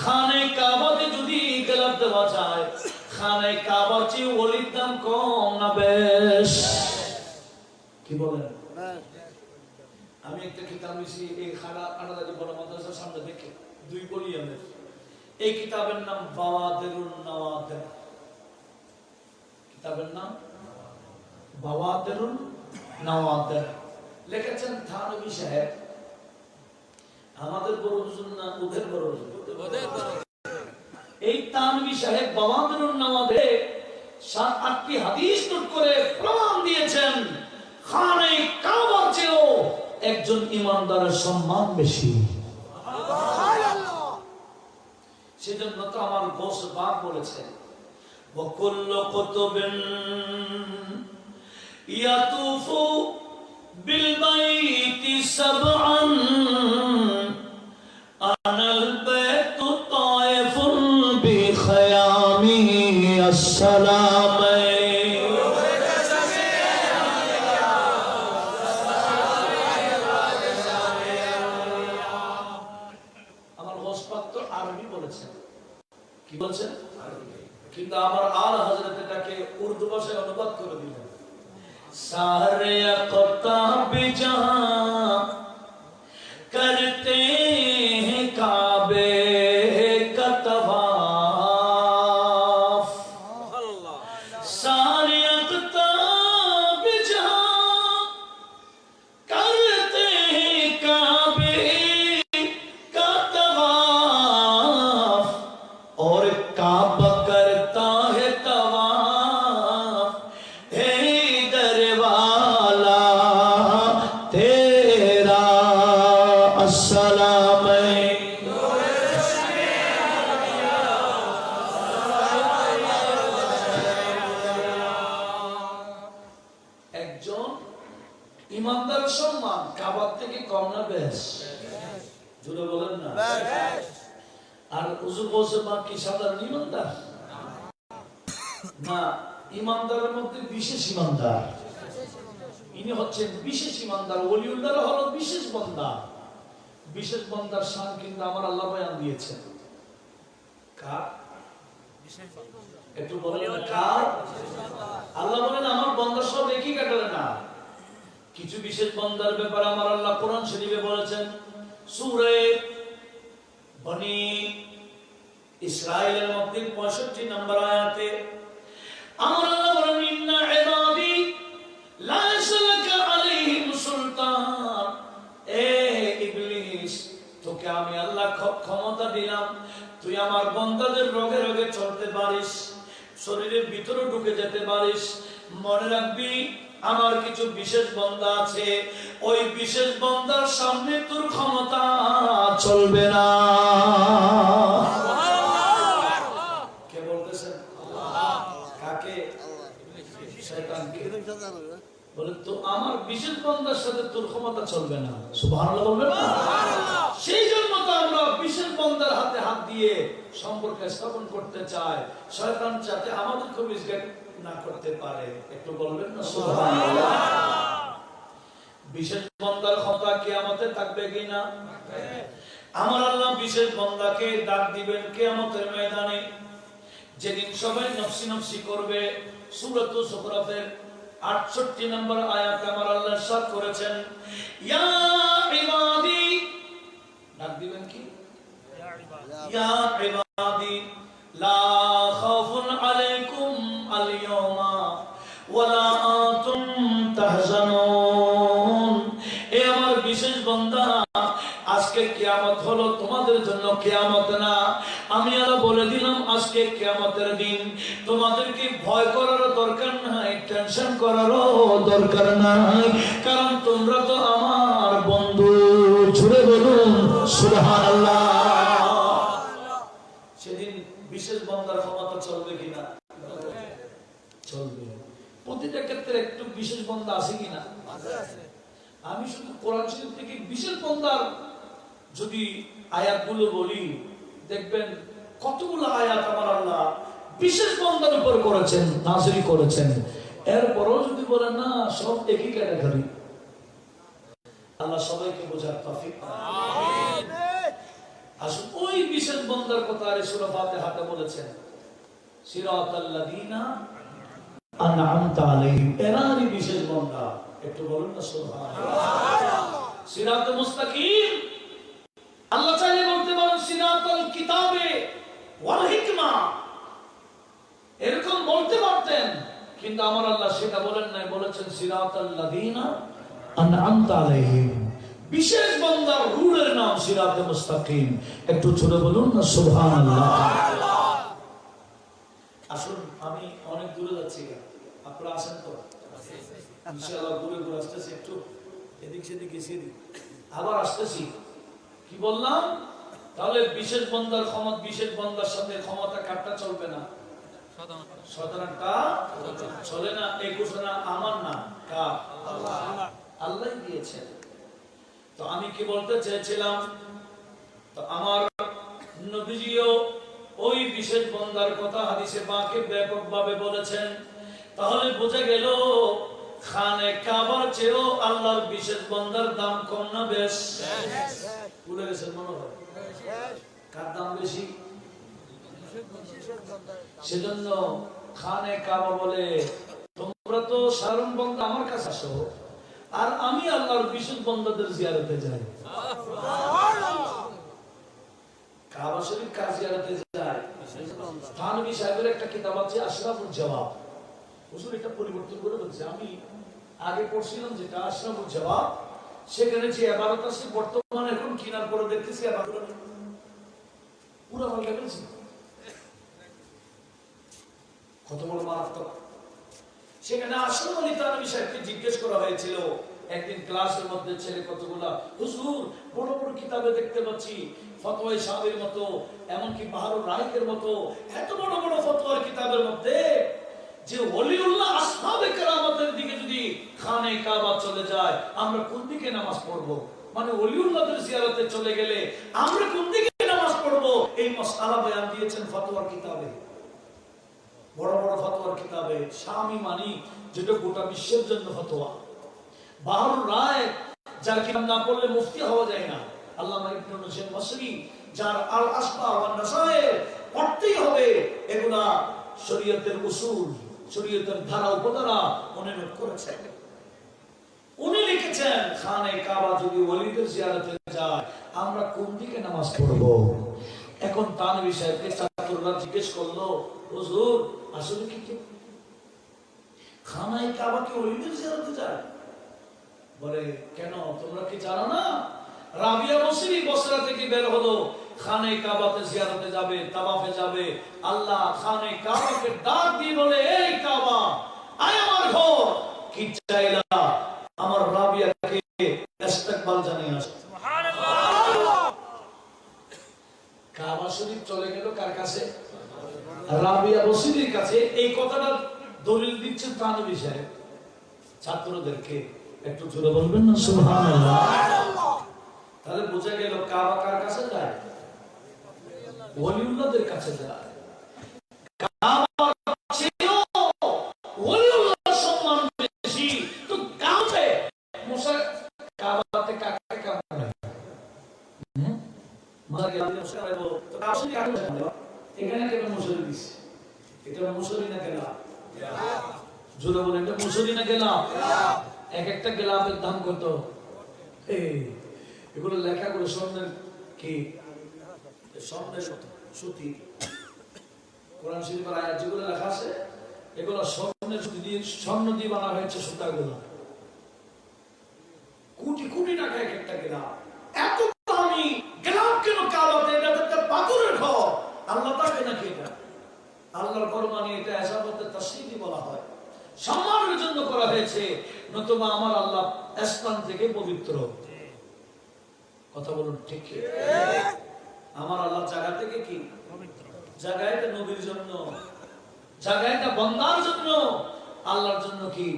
খানে কাবাতে যদি গিলাফ দেওয়া যায়, খানে কাবার চেয়ে ওলির দাম কম না বেশ? কি বলেন? আমি একটা কিতাব নিয়েছি, এই খাড়া আনাদারি বড় মাদ্রাসার সামনে দেখে, 2 ভলিউমের। এই কিতাবের নাম বাওয়াদিরুন নওয়াদির। কিতাবের নাম বাওয়াদিরুন নওয়াদির, লিখেছেন থানভী সাহেব। আমাদের বড় হুজুর না, ওদের বড় হুজুর। এই থানভী সাহেব বাওয়াদিরুন নওয়াদিরে 7-8টি হাদিস নোট করে প্রমাণ দিয়েছেন খানে কাবার চেয়েও একজন ইমানদারের সম্মান বেশি। সেজন্য তো আমার গোস বাপ বলেছেন, ওয়াকুল্লু কুতুবিন ইয়াতুফু বিল বাইতি সাবআন আনাল বাইতু তায়েফুন বিখায়ামি আসসালাম। কি বলছেন? কিন্তু আমার আলা হযরত এটাকে উর্দু ভাষায় অনুবাদ করে দিলেন। সারে আকতা বিজহাঁ করতে हैं काबे का तवाफ, सारे अकता बिजहां करते हैं काबे আর হুজুর বলছে মা কি সাধারণ ইমানদার না, ইমানদারের মধ্যে বিশেষ ইমানদার, ইনি হচ্ছেন বিশেষ ইমানদার। ওলিউল্লাহরা হলো বিশেষ বান্দা। বিশেষ বান্দার শান কিন্তু আমার আল্লাহ বয়ান দিয়েছেন। কার? একটু বলেন না কার? আল্লাহ বলেন আমার বান্দা সব একই ক্যাটাগরি না, কিছু বিশেষ বান্দার ব্যাপারে আমার আল্লাহ কোরআন শরীফে বলেছেন। সূরা বনি ইসরাঈলের মধ্যে 65 নম্বর আয়াতে আমার আল্লাহ বলেন ইন্না ইবাদি লা ইয়াসলাকা আলাইহিম সুলতান। এ ইবলিস, তোকে আমি আল্লাহ ক্ষমতা দিলাম, তুই আমার বান্দাদের রোগে রোগে চলতে পারিস, শরীরের ভিতরে ঢুকে যেতে পারিস। মনে রাখবি আমার কিছু বিশেষ বান্দা আছে, ওই বিশেষ বান্দার সামনে তোর ক্ষমতা চলবে না। কে বলতেছেন? কাকে? শয়তানকে। বলে তো আমার বিশেষ বান্দার সাথে তোর ক্ষমতা চলবে না। সুবহানাল্লাহ বলবেন না? সেই জন্য তো আমরা বিশেষ বান্দার হাতে হাত দিয়ে সম্পর্ক স্থাপন করতে চাই, শয়তান যাতে আমাদেরকে মিসগাইড না করতে পারে। একটু বলবেন না সুবহানাল্লাহ? বিশেষ বান্দার ক্ষমতা কিয়ামতে থাকবে কিনা? আমার আল্লাহ বিশেষ বান্দাকে ডাক দিবেন কিয়ামতের ময়দানে, যেদিন সবাই নফসি নফসি করবে। সূরাতুল যুখরুফের 68 নম্বর আয়াতে আমার আল্লাহ ইরশাদ করেছেন ইয়া ইবাদি, ডাক দিবেন কি? ইয়া ইবাদি লা খাউফুন আলাইকুম আল ইয়াওমা ওয়ালা আনতুম তাহজানুন। এ আমার বিশেষ বান্দা, আজকে কিয়ামত হলো তোমাদের জন্য কিয়ামত না। আমি আল্লাহ বলে দিলাম আজকে কিয়ামতের দিন, তোমাদেরকে ভয় করার দরকার নাই, টেনশন করারও দরকার নাই, কারণ তোমরা তো আমার বন্ধু। জুড়ে বলুন সুবহানাল্লাহ। সেদিন বিশেষ বান্দার ক্ষমতা চলবে কিনা? চলবে। প্রতিটা ক্ষেত্রে একটু বিশেষ বান্দা আছে কিনা? আমি শুধু কোরআন শরীফ থেকে বিশেষ বান্দার যদি আয়াতগুলো বলি, দেখবেন কতগুলো আয়াত আমার আল্লাহ বিশেষ বান্দার উপর করেছেন, নাযিল করেছেন। এরপরও যদি বলেন না সব একই ক্যাটাগরি, আল্লাহ সবাইকে বোঝার তৌফিক দান। আমিন। আসুন ওই বিশেষ বান্দার কথা সূরা ফাতিহাতে বলেছেন সিরাতাল্লাযীনা আনআমতা আলাইহিম, এরাই বিশেষ বান্দা। একটু বলুন না সুবহানাল্লাহ। সিরাতুল মুস্তাকিম আল্লাহ চাইলে বলতে পারেন সিরাতুল কিতাবে ওয়াল হিকমা, এরকম বলতে পারতেন, কিন্তু আমার আল্লাহ সেটা বলেন নাই, বলেছেন সিরাতাল্লাযীনা আনআমতা আলাইহিম। বিশেষ বান্দার রুলের নাম সিরাতুল মুস্তাকিম। একটু জোরে বলুন না সুবহানাল্লাহ। আসুন আমি অনেক দূরে যাচ্ছি, আপনারা আসেন তো? ইনশাআল্লাহ ঘুরে ঘুরে আসতেছি, একটু এদিক সেদিক এসে আবার আসতেছি। কি বললাম? তাহলে বিশেষ বান্দার ক্ষমতা, বিশেষ বান্দার সাথে ক্ষমতা কাটটা চলবে না, শয়তানটা চলে না। এই ঘোষণা আমার না, কার? আল্লাহ দিয়েছেন। তো আমি কি বলতে চেয়েছিলাম, তো আমার নবীজিও ওই বিশেষ বান্দার কথা হাদিসে পাকে ব্যাপকভাবে বলেছেন। তাহলে বোঝা গেল খানে কাবার চেয়েও আল্লাহর বিশেষ বান্দার দাম কম না বেশ? ভুলে গেছেন মনে হয়? কার দাম বেশি? সেজন্য খানে কাবা বলে তোমরা তো সাধারণ বান্দা আমার কাছে আসো, আর আমি আল্লাহর বিশেষ বান্দাদের জিয়ারতে যাই। কাবা শরীফ কার জিয়ারতে যাই? থানভী সাহেবের একটা কিতাব আছে আশরাফুল জওয়াব। হুজুর এটা পরিবর্তন করে বলছে, আমি আগে পড়ছিলাম যেটা আশরাফুল জওয়াব, সেখানে যে ইবাদত আছে বর্তমানে এখন কিনার পরে দেখতেছি ইবাদত পুরো পাল্টে গেছে। কত বড় মারাত্মক! সেখানে আশরাফ আলী থানভী সাহেবকে জিজ্ঞেস করা হয়েছিল একদিন ক্লাসের মধ্যে, ছেলে কতগুলা, হুজুর বড় বড় কিতাবে দেখতে পাচ্ছি ফতোয়া সাহেবের মতো, এমনকি বাহারুর রাহিকের মতো এত বড় বড় ফতোয়ার কিতাবের মধ্যে যে ওলিউল্লাহ আসহাবে কেরামতের দিকে যদি খানে কাবা চলে যায়, আমরা কোন দিকে নামাজ পড়বো? মানে ওলিউল্লাহদের জিয়ারতে চলে গেলে আমরা কোন দিকে নামাজ পড়বো? এই মাসআলা বয়ান দিয়েছেন ফতোয়ার কিতাবে, বড় বড় ফতোয়ার কিতাবে। স্বামী মানি যেটা গোটা বিশ্বের জন্য ফতোয়া। বাহরুর রায়, যার কিতাব না পড়লে মুফতি হওয়া যায় না, আল্লামা ইবনে নুসাইর মাসরি, যার আল আসবা ওয়ান নাসায়ে পড়তেই হবে। এগুলা শরীয়তের উসুল, শরীয়তের ধারা উপধারা উনি নোট করেছেন। উনি লিখেছেন খানে কাবা যদি ওলিদের জিয়ারতে যায় আমরা কোন দিকে নামাজ পড়ব। এখন তানভী সাহেবকে ছাত্ররা জিজ্ঞেস করলো, হুজুর আসলে কি খানায় কাবা কি ওলিদের জিয়ারতে যায়? বলে কেন, তোমরা কি জানো না রাবিয়া বসরি বসরা থেকে বের হলো, খানে কাবাতে জিয়ারতে যাবে, তাওয়াফে যাবে। আল্লাহ খানে কাবাকে ডাক দিয়ে বলে, এই কাবা আয় আমার ঘর, কি চাইলা? আমার রাবিয়াকে ইস্তেকবাল জানিয়ে আসো। সুবহানাল্লাহ। কাবা শরীফ চলে গেল কার কাছে? রাবিয়া বসরির কাছে। এই কথাটা দলিল দিচ্ছেন তানভী সাহেব ছাত্রদেরকে। একটু জোরে বলবেন না সুবহানাল্লাহ। তাহলে বোঝা গেল কাবা কার কাছে যায়? ওলিউল্লাহদের কাছে যায়। কাবা চেয়েও ওলিউল্লাহর সম্মান বেশি। তো কাবে মুসা কাবাতে কাকে কামড়ায়? মুসা কে মুসা করে তো কাবা শরীফ কাকে কামড়ায়? এখানে কেন মুসরি দিছে? এটা মুসরি না গেলা? জোরে বলেন, এটা মুসরি না গেলা? এক একটা গেলাপের দাম কত? এগুলো লেখা করে স্বর্ণের কি স্বর্ণের সুতি, কোরআন শরীফের আয়াত যেগুলো লেখা আছে এগুলো স্বর্ণের সুতি দিয়ে, স্বর্ণ দিয়ে বানা হয়েছে সুতাগুলো। কোটি কোটি টাকা এক একটা গেলাপ। এত দামি গেলাপ কেন কাবাতে? এটা একটা পাথরের ঘর। আল্লাহ তাকে নাকি এটা আল্লাহর ঘর মানে এটা এসাবতে তাসরিফি বলা হয়, সম্মানের জন্য করা হয়েছে। নতুবা আমার আল্লাহ স্থান থেকে পবিত্র। কথা বলুন ঠিক কি? আমার আল্লাহ জায়গা থেকে কি পবিত্র? জায়গাটা নবীর জন্য, জায়গাটা বান্দার জন্য, আল্লাহর জন্য কি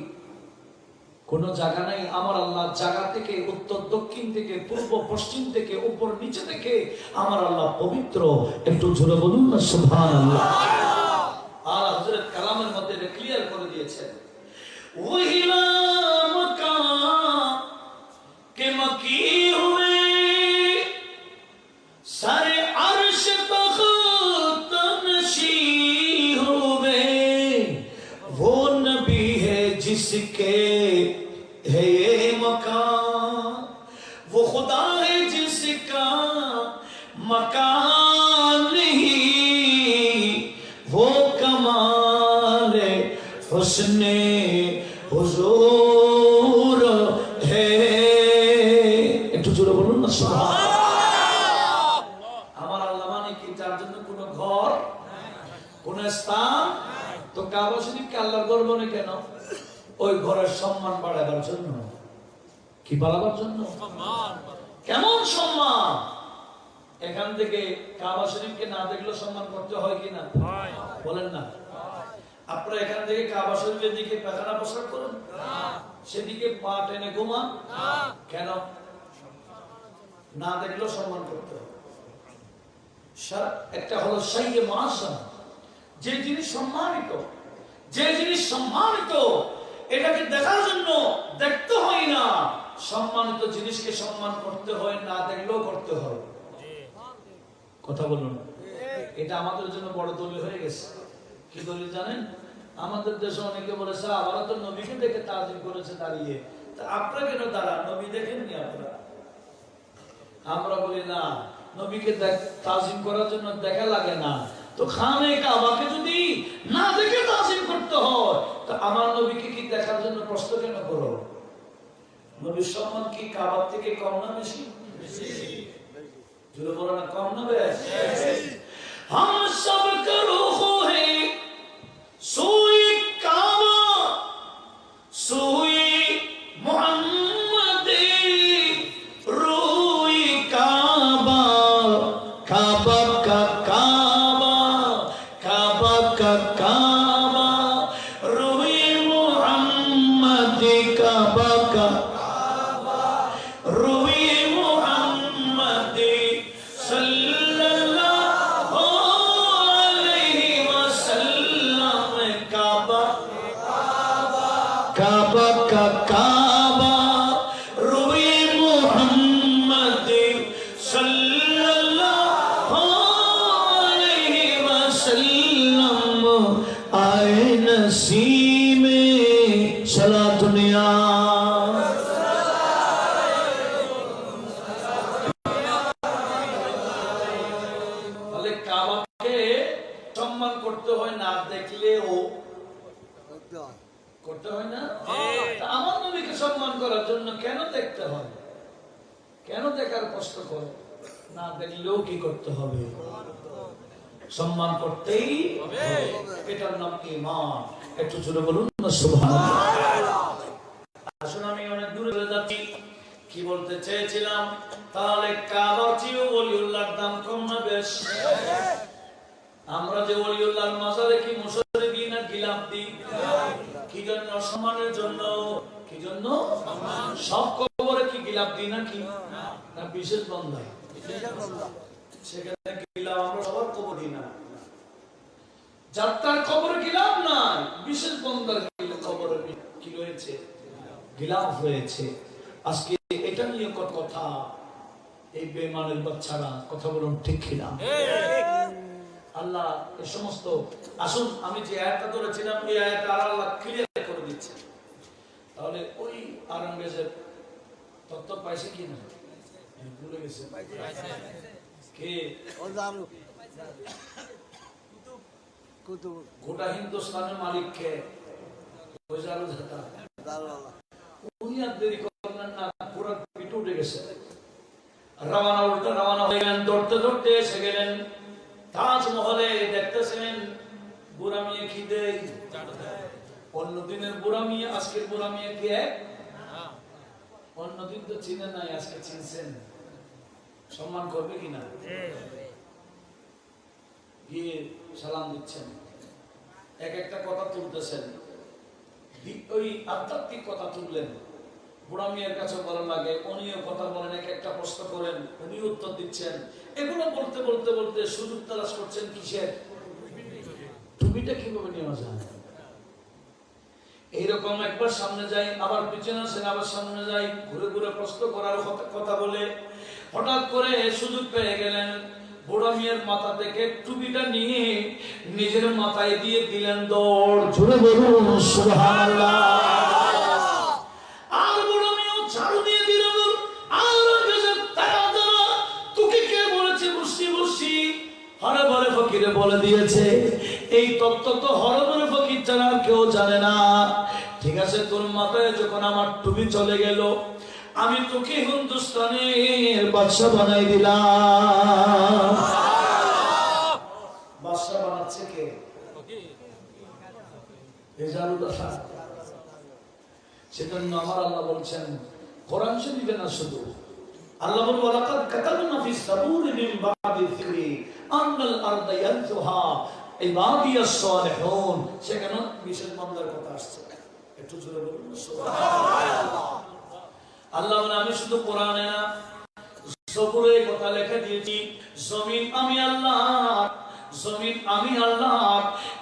কোন জায়গা নাই? আমার আল্লাহ জায়গা থেকে, উত্তর দক্ষিণ থেকে, পূর্ব পশ্চিম থেকে, উপর নিচে থেকে আমার আল্লাহ পবিত্র। একটু জোরে বলুন না সুবহানাল্লাহ। আর হযরত কালামের মধ্যে এটা ক্লিয়ার করে দিয়েছেন, ওহিলা মক্কা কে মকি হুয়ে सारे अर्श तख्त नशी हुए, वो नबी है जिसके है ये मकान, वो खुदा है जिसका मकान नहीं, वो कमाल हुस्ने हुजूर है। একটু জোরে বলুন না সুবহানাল্লাহ। তো কাবা শরীফকে আল্লাহর ঘর বলে কেন? ওই ঘরের সম্মান বাড়াবার জন্য। কি বাড়াবার জন্য? কেমন সম্মান? এখান থেকে কাবা শরীফকে না দেখলে সম্মান করতে হয় কিনা? বলেন না। আপনারা এখান থেকে কাবা শরীফের দিকে পায়খানা প্রস্রাব করেন, সেদিকে পা টেনে ঘুমান কেন? না দেখলেও সম্মান করতে হয়। একটা হলো শাইয়ে মুআজ্জাম, যে জিনিস সম্মানিত, যে জিনিস সম্মানিত এটাকে দেখার জন্য দেখতে হয় না। সম্মানিত জিনিসকে সম্মান করতে হয়, না দেখলেও করতে হয়। কথা বলুন। এটা আমাদের জন্য বড় দলিল হয়ে গেছে। কি দলিল জানেন? আমাদের দেশে অনেকে বলেছে আবার তো নবীকে দেখে তাজিম করেছে দাঁড়িয়ে, তা আপনারা কেন দাঁড়ান? নবী দেখেননি আপনারা? আমরা বলি না, নবীকে তাজিম করার জন্য দেখা লাগে না। তো খানে কাবাকে যদি না দেখে তাজিম করতে হয়, তো আমার নবীকে কি দেখার জন্য প্রশ্ন কেন করো? নবীর সম্মান কি কাবার থেকে কম না বেশি? জোরে বলো না, কম না বেশি? হাম সব রূহ হে সুই কাবা, সুই মুহাম্মদ, রুই কাবা, কাবা কা কাবা, কাবা কা কাবা, রুই মুহাম্মদ, কাবা কা কাবা, রুই মুহাম্মদ সাল্লাল্লাহু কাবাকে সম্মান করতে হয় না দেখলেও করতে হয় না? আমার নবীকে সম্মান করার জন্য কেন দেখতে হয়? কেন দেখার কষ্ট করে? না দেখলেও কি করতে হবে? সম্মান করতেই হবে। এটার নাম ঈমান। একটু জোরে বলুন না সুবহানাল্লাহ। আসুন আমি অনেক দূরে চলে যাচ্ছি। কি বলতে চেয়েছিলাম? তাহলে কাবার চেয়ে ওলিউল্লাহর দাম কম না বেশ? আমরা যে ওলিউল্লাহর মাজারে কি মুসল্লি দিই না গিলাফ দিই? কি জন্য? সম্মানের জন্য। কি জন্য? সব কবরে কি গিলাফ দিই না কি? না বিশেষ বন্ধা। সেখানে গিলাফ আমরা সবার কবর দিই না। যাত্রার কবরে গিলাফ নাই, বিশেষ বন্ধার কবরে কি রয়েছে? গিলাফ রয়েছে। আজকে এটা নিয়ে কথা, এই বেঈমানের বাচ্চারা কথা বলুন ঠিক কিনা? আল্লাহ এই সমস্ত, আসুন আমি যে আয়াতটা ধরেছিলাম এই আয়াতটা আল্লাহ ক্লিয়ার করে দিচ্ছে। তাহলে ওই আরঙ্গেজের তত্ত্ব পাইছে কি না? ভুলে গেছে কে? গোটা হিন্দুস্তানের মালিক কে? উনি আর দেরি করলেন না, পুরো পিঠ উঠে গেছে। রওনা হয়ে গেলেন, দৌড়তে দৌড়তে এসে গেলেন তাজমহলে। দেখতেছেন বুড়া মেয়ে কি দেয়? অন্যদিনের বুড়া মেয়ে আজকের বুড়া মেয়ে কি এক? অন্যদিন তো চিনে নাই, আজকে চিনছেন। সম্মান করবে কিনা? গিয়ে সালাম দিচ্ছেন, এক একটা কথা তুলতেছেন, ওই আধ্যাত্মিক কথা তুললেন। বুড়া মেয়ের কাছে বলা লাগে, উনিও কথা বলেন, এক একটা প্রশ্ন করেন, উনি উত্তর দিচ্ছেন। এগুলো বলতে বলতে বলতে সুযোগ তালাশ করছেন কিসের? টুপিটা কিভাবে নেওয়া যায়। এইরকম একবার সামনে যাই, আবার পিছনে আসেন, আবার সামনে যাই, ঘুরে ঘুরে প্রশ্ন করার কথা বলে হঠাৎ করে সুযোগ পেয়ে গেলেন। বুড়া মেয়ের মাথা থেকে টুপিটা নিয়ে নিজের মাথায় দিয়ে দিলেন দৌড়। জোরে বলুন সুবহানাল্লাহ। আর বুড়া মেয়েও ঝাড়ু দিয়ে দিল। আর তোকে কে বলেছে বসি বসি? হরবরে ফকিরে বলে দিয়েছে। এই তত্ত্ব তো হরবরে ফকির ছাড়া কেউ জানে না। ঠিক আছে, তোর মাথায় যখন আমার টুপি চলে গেল, আমি তোকে হিন্দুস্তানের বাদশা বানাই দিলাম। বাদশা বানাচ্ছে কে? সেজন্য আমার আল্লাহ বলছেন, কোরআন শরীফে না শুধু, আল্লাহ বলেন ওয়ালাকাদ কাতাবনা ফিস সাবুরি মিন বাদি যিকরি আন্নাল আরদা ইয়ারথুহা ইবাদিয়াস সালিহুন। সেখানে বিশেষ বান্দার কথা আসছে। একটু জোরে বলুন সুবহানাল্লাহ। আল্লাহ বলেন আমি শুধু কোরআনে না সবুরে কথা লেখা দিয়েছি। জমিন আমি আল্লাহ, জমিন আমি আল্লাহ,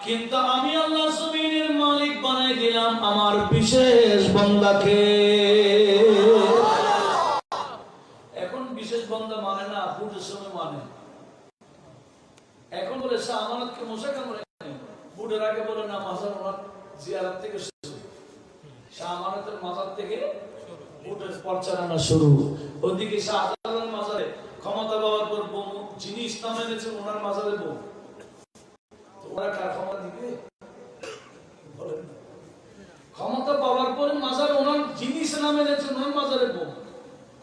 কিন্তু আমি আল্লাহ জমিনের মালিক বানাই দিলাম আমার বিশেষ বান্দাকে। এখন বিশেষ বান্দা মানে না, বুটের সময় মানে। এখন বলে শাহ আমানতকে মশা কামড়ে, বুটের আগে বলে না মাজার ওনার জিয়ারত থেকে শুরু, শাহ আমানতের মাজার থেকে বুটের পর্চারানা শুরু। ওদিকে শাহজালালের মাজারে ক্ষমতা পাওয়ার পর যিনি ইসলাম এনেছেন ওনার মাজারে বউ, ওরা কার ক্ষমতা দিবে? ক্ষমতা পাওয়ার পর মাজার ওনার, যিনি ইসলাম এনেছেন ওনার মাজারে বউ,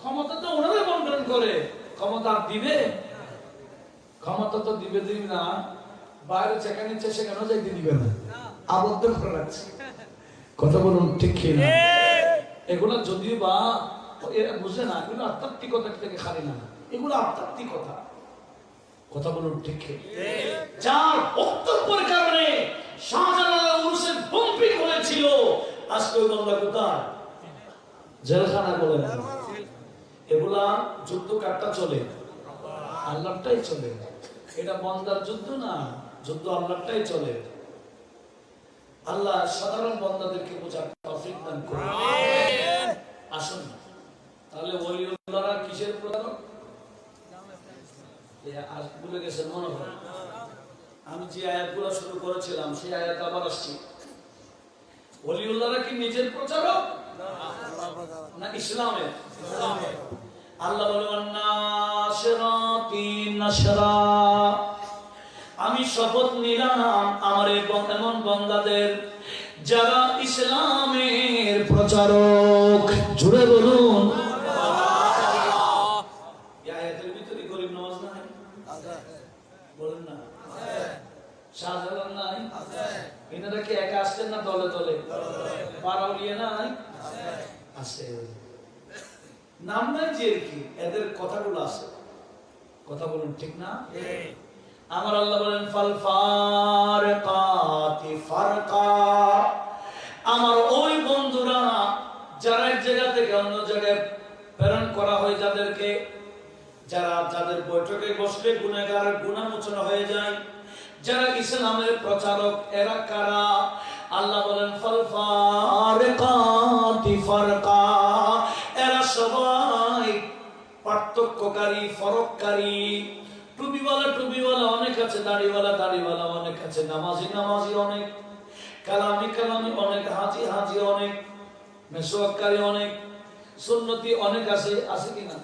ক্ষমতা তো ওনারা বন্টন করে। ক্ষমতা দিবে? ক্ষমতা তো দিবে দিবি না, বাইরে যেখানে ইচ্ছে সেখানেও যাইতে দিবে না, আবদ্ধ করে রাখছে। কথা বলুন ঠিক কি না? এগুলো যদিও বা এরা বুঝে না, এগুলো আধ্যাত্মিকতা থেকে খালি না, এগুলো আধ্যাত্মিকতা। কথা বলুন ঠিক কি? যার বক্তব্যের কারণে শাহজালাল উরুসের বম্পিং হয়েছিল, আজকে ওই বাংলা কোথায়? জেলখানা বলেন। এগুলা যুদ্ধ কাটটা চলে, আল্লাহটাই চলে। এটা বন্দার যুদ্ধ না, যুদ্ধ আল্লাহটাই চলে। আল্লাহ সাধারণ বন্দাদেরকে বোঝার তৌফিক দান করুন। আসুন তাহলে ওলিউল্লাহরা কিসের প্রতারক? আজ ভুলে গেছেন মনে হয়। আমি যে আয়াতগুলো শুরু করেছিলাম সেই আয়াত আবার আসছি। ওলিউল্লাহরা কি নিজের প্রচারক না ইসলামের? আল্লাহ বলেন নাশরাতি নাশরা, আমি শপথ নিলাম আমার এমন বান্দাদের যারা ইসলামের প্রচারক, জুড়ে বলুন আয়াতের ভিতরে গরিব নওয়াজ নাই বলেন না, শাহজালাল নাই, এনারা কি একা আসছেন না দলে দলে? পারাউলিয়া নাই আছে, নাম নাই যে কি, এদের কথাগুলো আছে, কথা বলুন ঠিক না? আমার আল্লাহ বলেন ফাল ফারকাতি ফারকা, আমার ওই বন্ধুরা যারা এক জায়গা থেকে অন্য জায়গায় প্রেরণ করা হয়, যাদেরকে যাদের বৈঠকে বসলে গুনাহগার গুনাহমোচন হয়ে যায়, যারা ইসলামের প্রচারক, এরা কারা? আল্লাহ বলেন ফাল ফারকাতি ফারকা, এরা সবাই পার্থক্যকারী, ফরককারী। টুপিওয়ালা অনেক আছে, দাড়িওয়ালা অনেক আছে, নামাজি অনেক, কালামি অনেক, হাজি অনেক, মেসওয়াককারী অনেক, সুন্নতি অনেক আছে, আছে কিনা?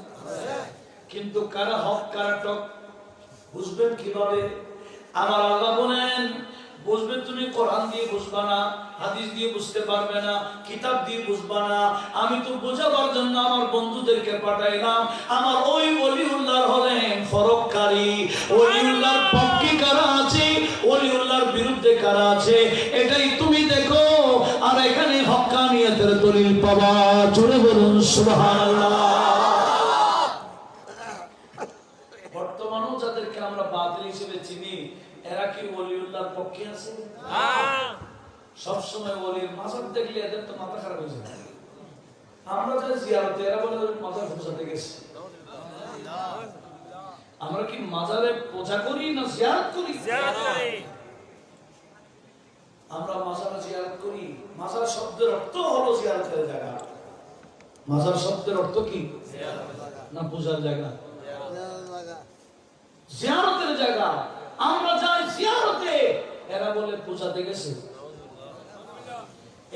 কিন্তু কারা হক কারা টক বুঝবেন কিভাবে? আমার আল্লাহ বলেন বুঝবে তুমি কোরআন দিয়ে বুঝবা না, হাদিস দিয়ে বুঝতে পারবে না, কিতাব দিয়ে বুঝবা না। আমি তো বোঝাবার জন্য আমার বন্ধুদেরকে পাঠাইলাম। আমার ওই ওলিউল্লাহর হলেন ফরককারী, ওলিউল্লাহর পক্ষে কারা আছে, ওলিউল্লাহর বিরুদ্ধে কারা আছে, এটাই তুমি দেখো। আর এখানে হক্কানিয়তের দলিল পাবা, জোরে বলুন সুবহানাল্লাহ। বর্তমানেও যাদেরকে আমরা বাতিল হিসেবে চিনি, এরা কি ওলিউল্লাহর পক্ষে আছে? সব সময় ওলির মাজার দেখলে এদের তো মাথা খারাপ হয়ে যায়। আমরা যে জিয়ারতে, এরা বলে মাজার পূজাতে গেছে। আমরা কি মাজারে পূজা করি না জিয়ারত করি? আমরা মাজারে জিয়ারত করি। মাজার শব্দের অর্থ হলো জিয়ারতের জায়গা। মাজার শব্দের অর্থ কি? না পূজার জায়গা, জিয়ারতের জায়গা। আমরা যাই জিয়ারতে, এরা বলে পূজাতে গেছে।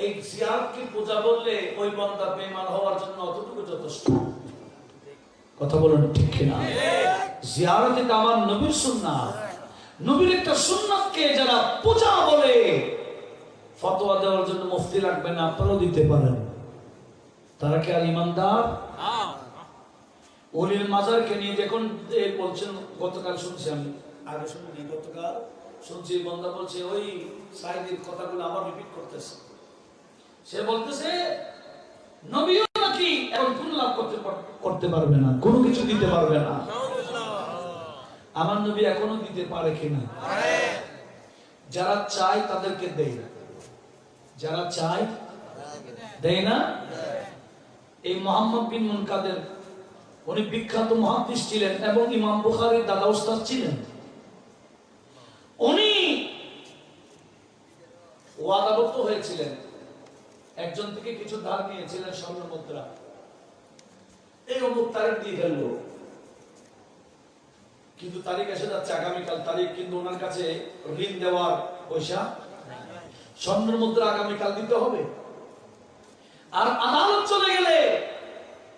এই জিয়ারতকে পূজা বললে ওই বান্দা বেঈমান হওয়ার জন্য অতটুকু যথেষ্ট। কথা বলুন ঠিক কিনা? জিয়ারত এটা আমার নবীর সুন্নাহ। নবীর একটা সুন্নাতকে যারা পূজা বলে, ফতোয়া দেওয়ার জন্য মুফতি লাগবে না, আপনারাও দিতে পারেন। তারা কি আর ইমানদার? ওলির মাজারকে নিয়ে যখন বলছেন, গতকাল শুনছি, আমি আগে শুনিনি, গতকাল শুনছি বন্দা বলছে ওই সাইদের কথাগুলো আবার রিপিট করতেছে। সে বলতেছে নবীও নাকি এখন কোন লাভ করতে পারবে না, কোনো কিছু দিতে পারবে না। আমার নবী এখনো দিতে পারে কিনা? যারা চায় তাদেরকে দেয় না, যারা চায় দেয় না। এই মুহাম্মদ বিন মুনকাদের, উনি বিখ্যাত মুহাদ্দিস ছিলেন এবং ইমাম বুখারীর দাদা উস্তাদ ছিলেন। উনি ওয়াদাবদ্ধ হয়েছিলেন, একজন থেকে কিছু ধার নিয়েছিলেন স্বর্ণ মুদ্রা। এই অমুক তারিখ দিয়ে ফেললো, কিন্তু তারিখ এসে যাচ্ছে আগামীকাল তারিখ, কিন্তু ওনার কাছে ঋণ দেওয়ার পয়সা, স্বর্ণ মুদ্রা আগামীকাল দিতে হবে। আর আদালত চলে গেলে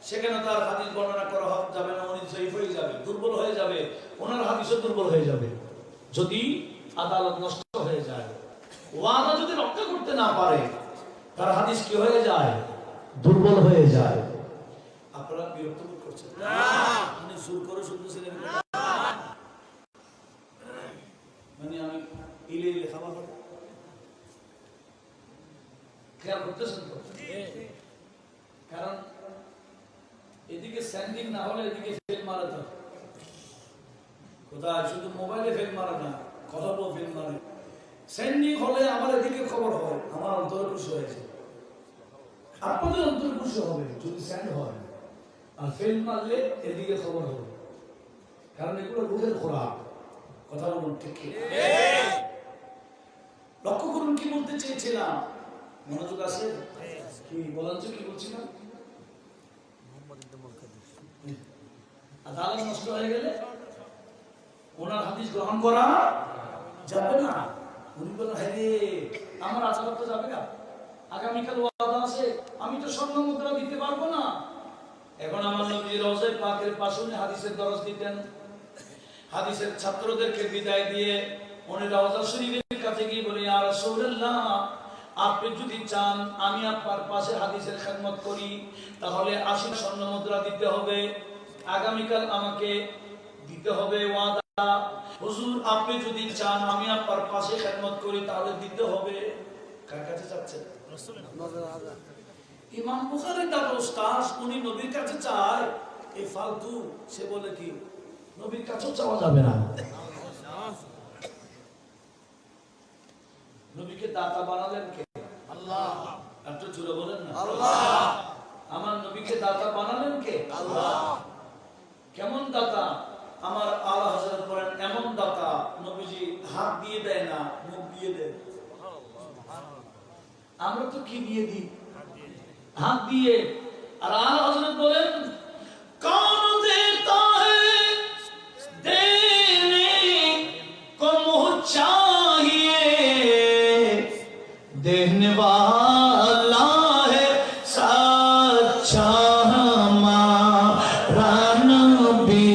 সেখানে তার হাদিস বর্ণনা করা যাবে না, উনি জয়ীফ হয়ে যাবে, দুর্বল হয়ে যাবে, ওনার হাদিসও দুর্বল হয়ে যাবে। যদি আদালত নষ্ট হয়ে যায়, ওয়াদা যদি রক্ষা করতে না পারে, তার হাদিস কি হয়ে যায়? দুর্বল হয়ে যায়। আপনারা বিরক্ত বোধ করছেন? আপনি জোর করে শুনতেছিলেন, মানে আমি ইলে খাবার খেয়াল করতেছেন তো? কারণ এদিকে স্যান্ডিং না হলে এদিকে ফেল মারা যায়। কোথায় শুধু মোবাইলে ফেল মারা না, কথা বল ফেল মারে। স্যান্ডিং হলে আমার এদিকে খবর হয়, আমার অন্তরে খুশি হয়েছে, আপনাদের অন্তরে খুশি হবে যদি স্যান্ড হয়। আর ফেল মারলে এদিকে খবর হবে, কারণ এগুলো রুহের খোরাক। কথা বলুন ঠিক কি? লক্ষ্য করুন কি বলতে চেয়েছিলাম, মনোযোগ আছে কি? বলেন তো কি বলছিলাম? আদালত নষ্ট হয়ে গেলে ওনার হাদিস গ্রহণ করা যাবে না। উনি বলেন হ্যাঁ রে, আমার আদালত তো যাবে না, আগামীকাল ওয়াদা আছে, আমি তো স্বর্ণ মুদ্রা দিতে পারবো না। এখন আমার নবী রওজায়ে পাকের পাশে হাদিসের দরস দিতেন। হাদিসের ছাত্রদেরকে বিদায় দিয়ে উনি রওজা শরীফের কাছে গিয়ে বলে, ইয়া রাসূলুল্লাহ, আপনি যদি চান আমি আপনার পাশে হাদিসের খেদমত করি, তাহলে 80 স্বর্ণ মুদ্রা দিতে হবে, আগামীকাল আমাকে দিতে হবে ওয়াদা। হুজুর, আপনি যদি চান আমি আপনার পাশে খেদমত করি, তাহলে দিতে হবে। কার কাছে যাচ্ছে? ইমাম বুখারীর দাদা উস্তাদ, উনি নবীর কাছে চায়, এই ফালতু। সে বলে কি নবীর কাছেও চাওয়া যাবে না। নবীকে দাতা বানালেন কে? আল্লাহ। একটু জোরে বলেন না, আল্লাহ। আমার নবীকে দাতা বানালেন কে? আল্লাহ। কেমন দাতা? আমার আলা হযরত বলেন, এমন দাতা নবীজি হাত দিয়ে দেয় না, মুখ দিয়ে দেয়। আমরা তো কি দিয়ে দিই? হাত দিয়ে। আর আলা হযরত বলেন, कौन देता है देने को मुँह चाहिए, देने वाला है सच्चा हमारा नबी,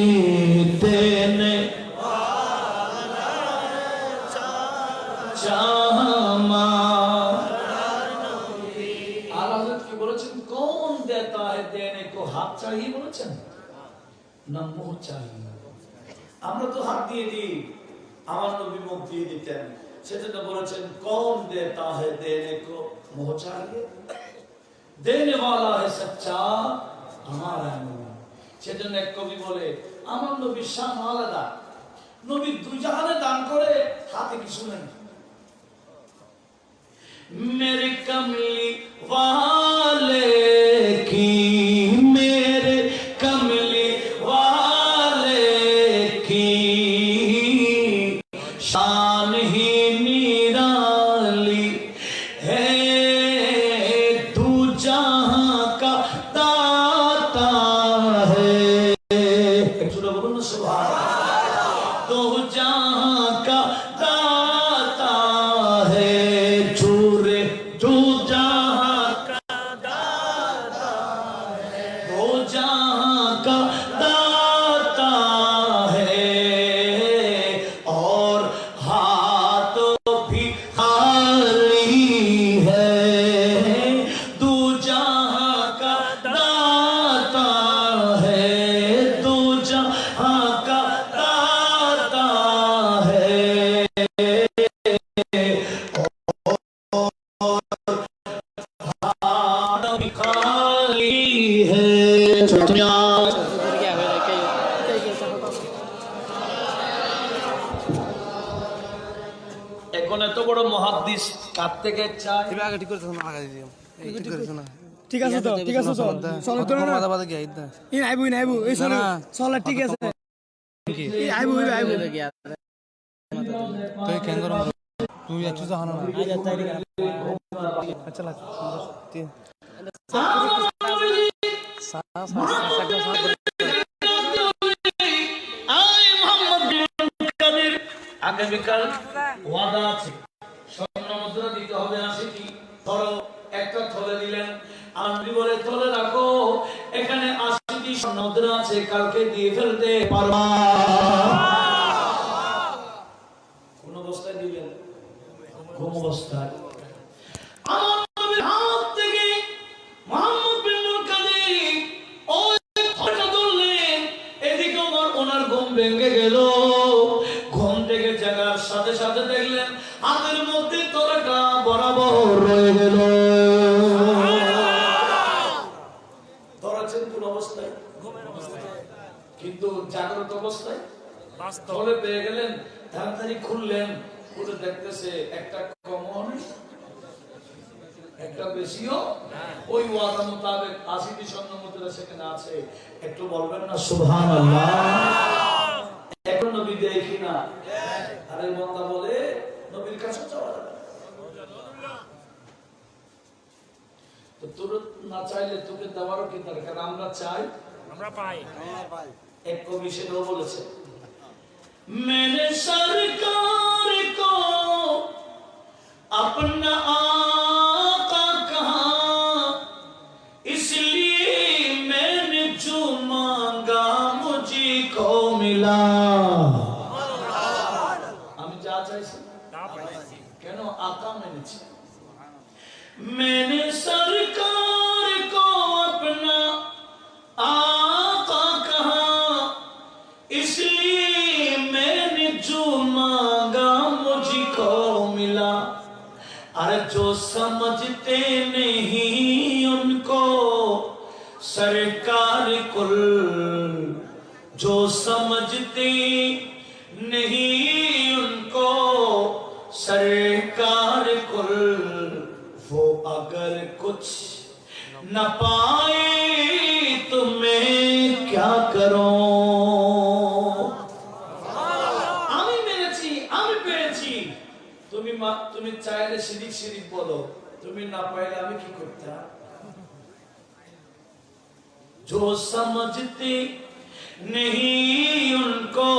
देने वाला है सच्चा हमारा नबी। आला हज़रत की বলেছেন, कौन देता है देने को, हाथ चाहिए বলেছেন না মুখ चाहिए। আমরা তো হাত দিয়ে দিই, আমার নবী মুখ দিয়ে দিতেন। সেজন্য বলেছেন, कौन देता है देने को मुँह चाहिए, देने वाला है सच्चा हमारा नबी। সেজন্য এক কবি বলে, আমার নবীর শান আলাদা। নবী দুই জাহানে দান করে, হাতে কিছু নেই। मेरे कमली वाले की, मेरे कमली वाले की शान ही निराली है, तू जहां का दाता है। बोलो ना सुभान अल्लाह। तू जहां का दाता है, चूरे तू जहां का दाता है, तू जहां का दाता है, और हाथ भी खाली है, तू जहां का दाता है, तू जहां का दाता है, खाली है। এখন এত বড় মুহাদ্দিস কার থেকে চায়? আগে ঠিক করে লাগা দিও। এই ঠিক করে শোনা। ঠিক আছে তো, ঠিক আছে তো, চলো তো না। মাথা গিয়া ইদা। এই আইবো এই চলো চল, ঠিক আছে। এই আইবো তুই কেন করো? তুই একটু জানো না। আচ্ছা লাগ। তিন। আগামীকাল ওয়াদা আছে, স্বর্ণ মুদ্রা দিতে হবে 80টি। ধরো একটা থলে দিলেন, আমি বলে থলে রাখো, এখানে 80টি স্বর্ণ মুদ্রা আছে, কালকে দিয়ে ফেলতে পারবা। কোন অবস্থায় দিলেন? কোন অবস্থায়? আমার নবীর হাত থেকে মুহাম্মদ বিন কাদির ওই থলেটা ধরলেন, এদিকে ওনার ঘুম ভেঙে গেল। ঘুম থেকে জাগার সাথে সাথে দেখলেন হাতের মধ্যে তরকা বরাবর রয়ে গেল। ধরাছেন কোন অবস্থায়? কিন্তু জাগ্রত অবস্থায় থলে পেয়ে গেলেন, তাড়াতাড়ি খুললেন, খুলে দেখতেছে একটা কমও নেই, একটা বেশিও। ওই ওয়াদা মোতাবেক 80টি স্বর্ণ মুদ্রা সেখানে আছে। একটু বলবেন না সুবহানাল্লাহ? এখন নবী দেয় কিনা? আরে বান্দা বলে নবীর কাছে যাওয়া যাবে তো, তোর না চাইলে তোকে দেওয়ারও কি দরকার? আমরা চাই, আমরা পাই। এক কবি সেটাও বলেছে, মেরে সরকার কো अपना आका कहा, इसलिए मैंने जो मांगा मुझे को मिला। আমি যা চাইছে কেন আকা মেনেছে मैंने सरकार को अपना आका कहा इसलिए मैंने जो मांगा मुझको मिला अरे जो समझते नहीं उनको सरकार कुल जो समझते नहीं उनको सरकार कुल वो अगर कुछ न पाए तो मैं क्या करूं আমি মেনেছি আমি পেয়েছি তুমি চাইলে শিরিক শিরিক বলো তুমি না পাইলে আমি কি করতাম जो समझते नहीं उनको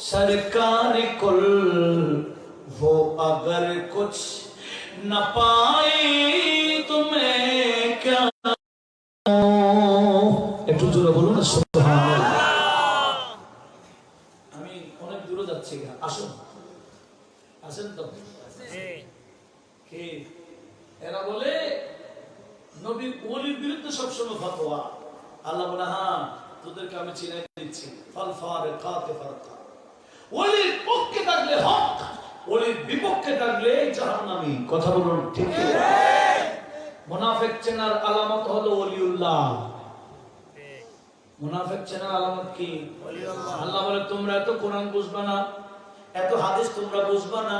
सरकार कुल वो अगर कुछ न पाए तो मैं क्या একটু জোরে বলুন না সুবহানাল্লাহ আমি অনেক দূরে যাচ্ছি আসুন আসেন তো কে এরা বলে নবী ওলির বিরুদ্ধে সবসময় ফতোয়া আল্লাহ বলে হ্যাঁ তোদেরকে আমি চিনাই দিচ্ছি ফাল ফারিকাত ফারকা ওলির পক্ষে থাকলে হক ওলির বিপক্ষে থাকলে জাহান্নামী কথা বলুন ঠিক কি মুনাফিক চেনার আলামত হলো ওলিউল্লাহ মুনাফিক চেনার আলামত কি ওলিউল্লাহ আল্লাহ বলে তোমরা এত কোরআন বুঝবা না এত হাদিস তোমরা বুঝবা না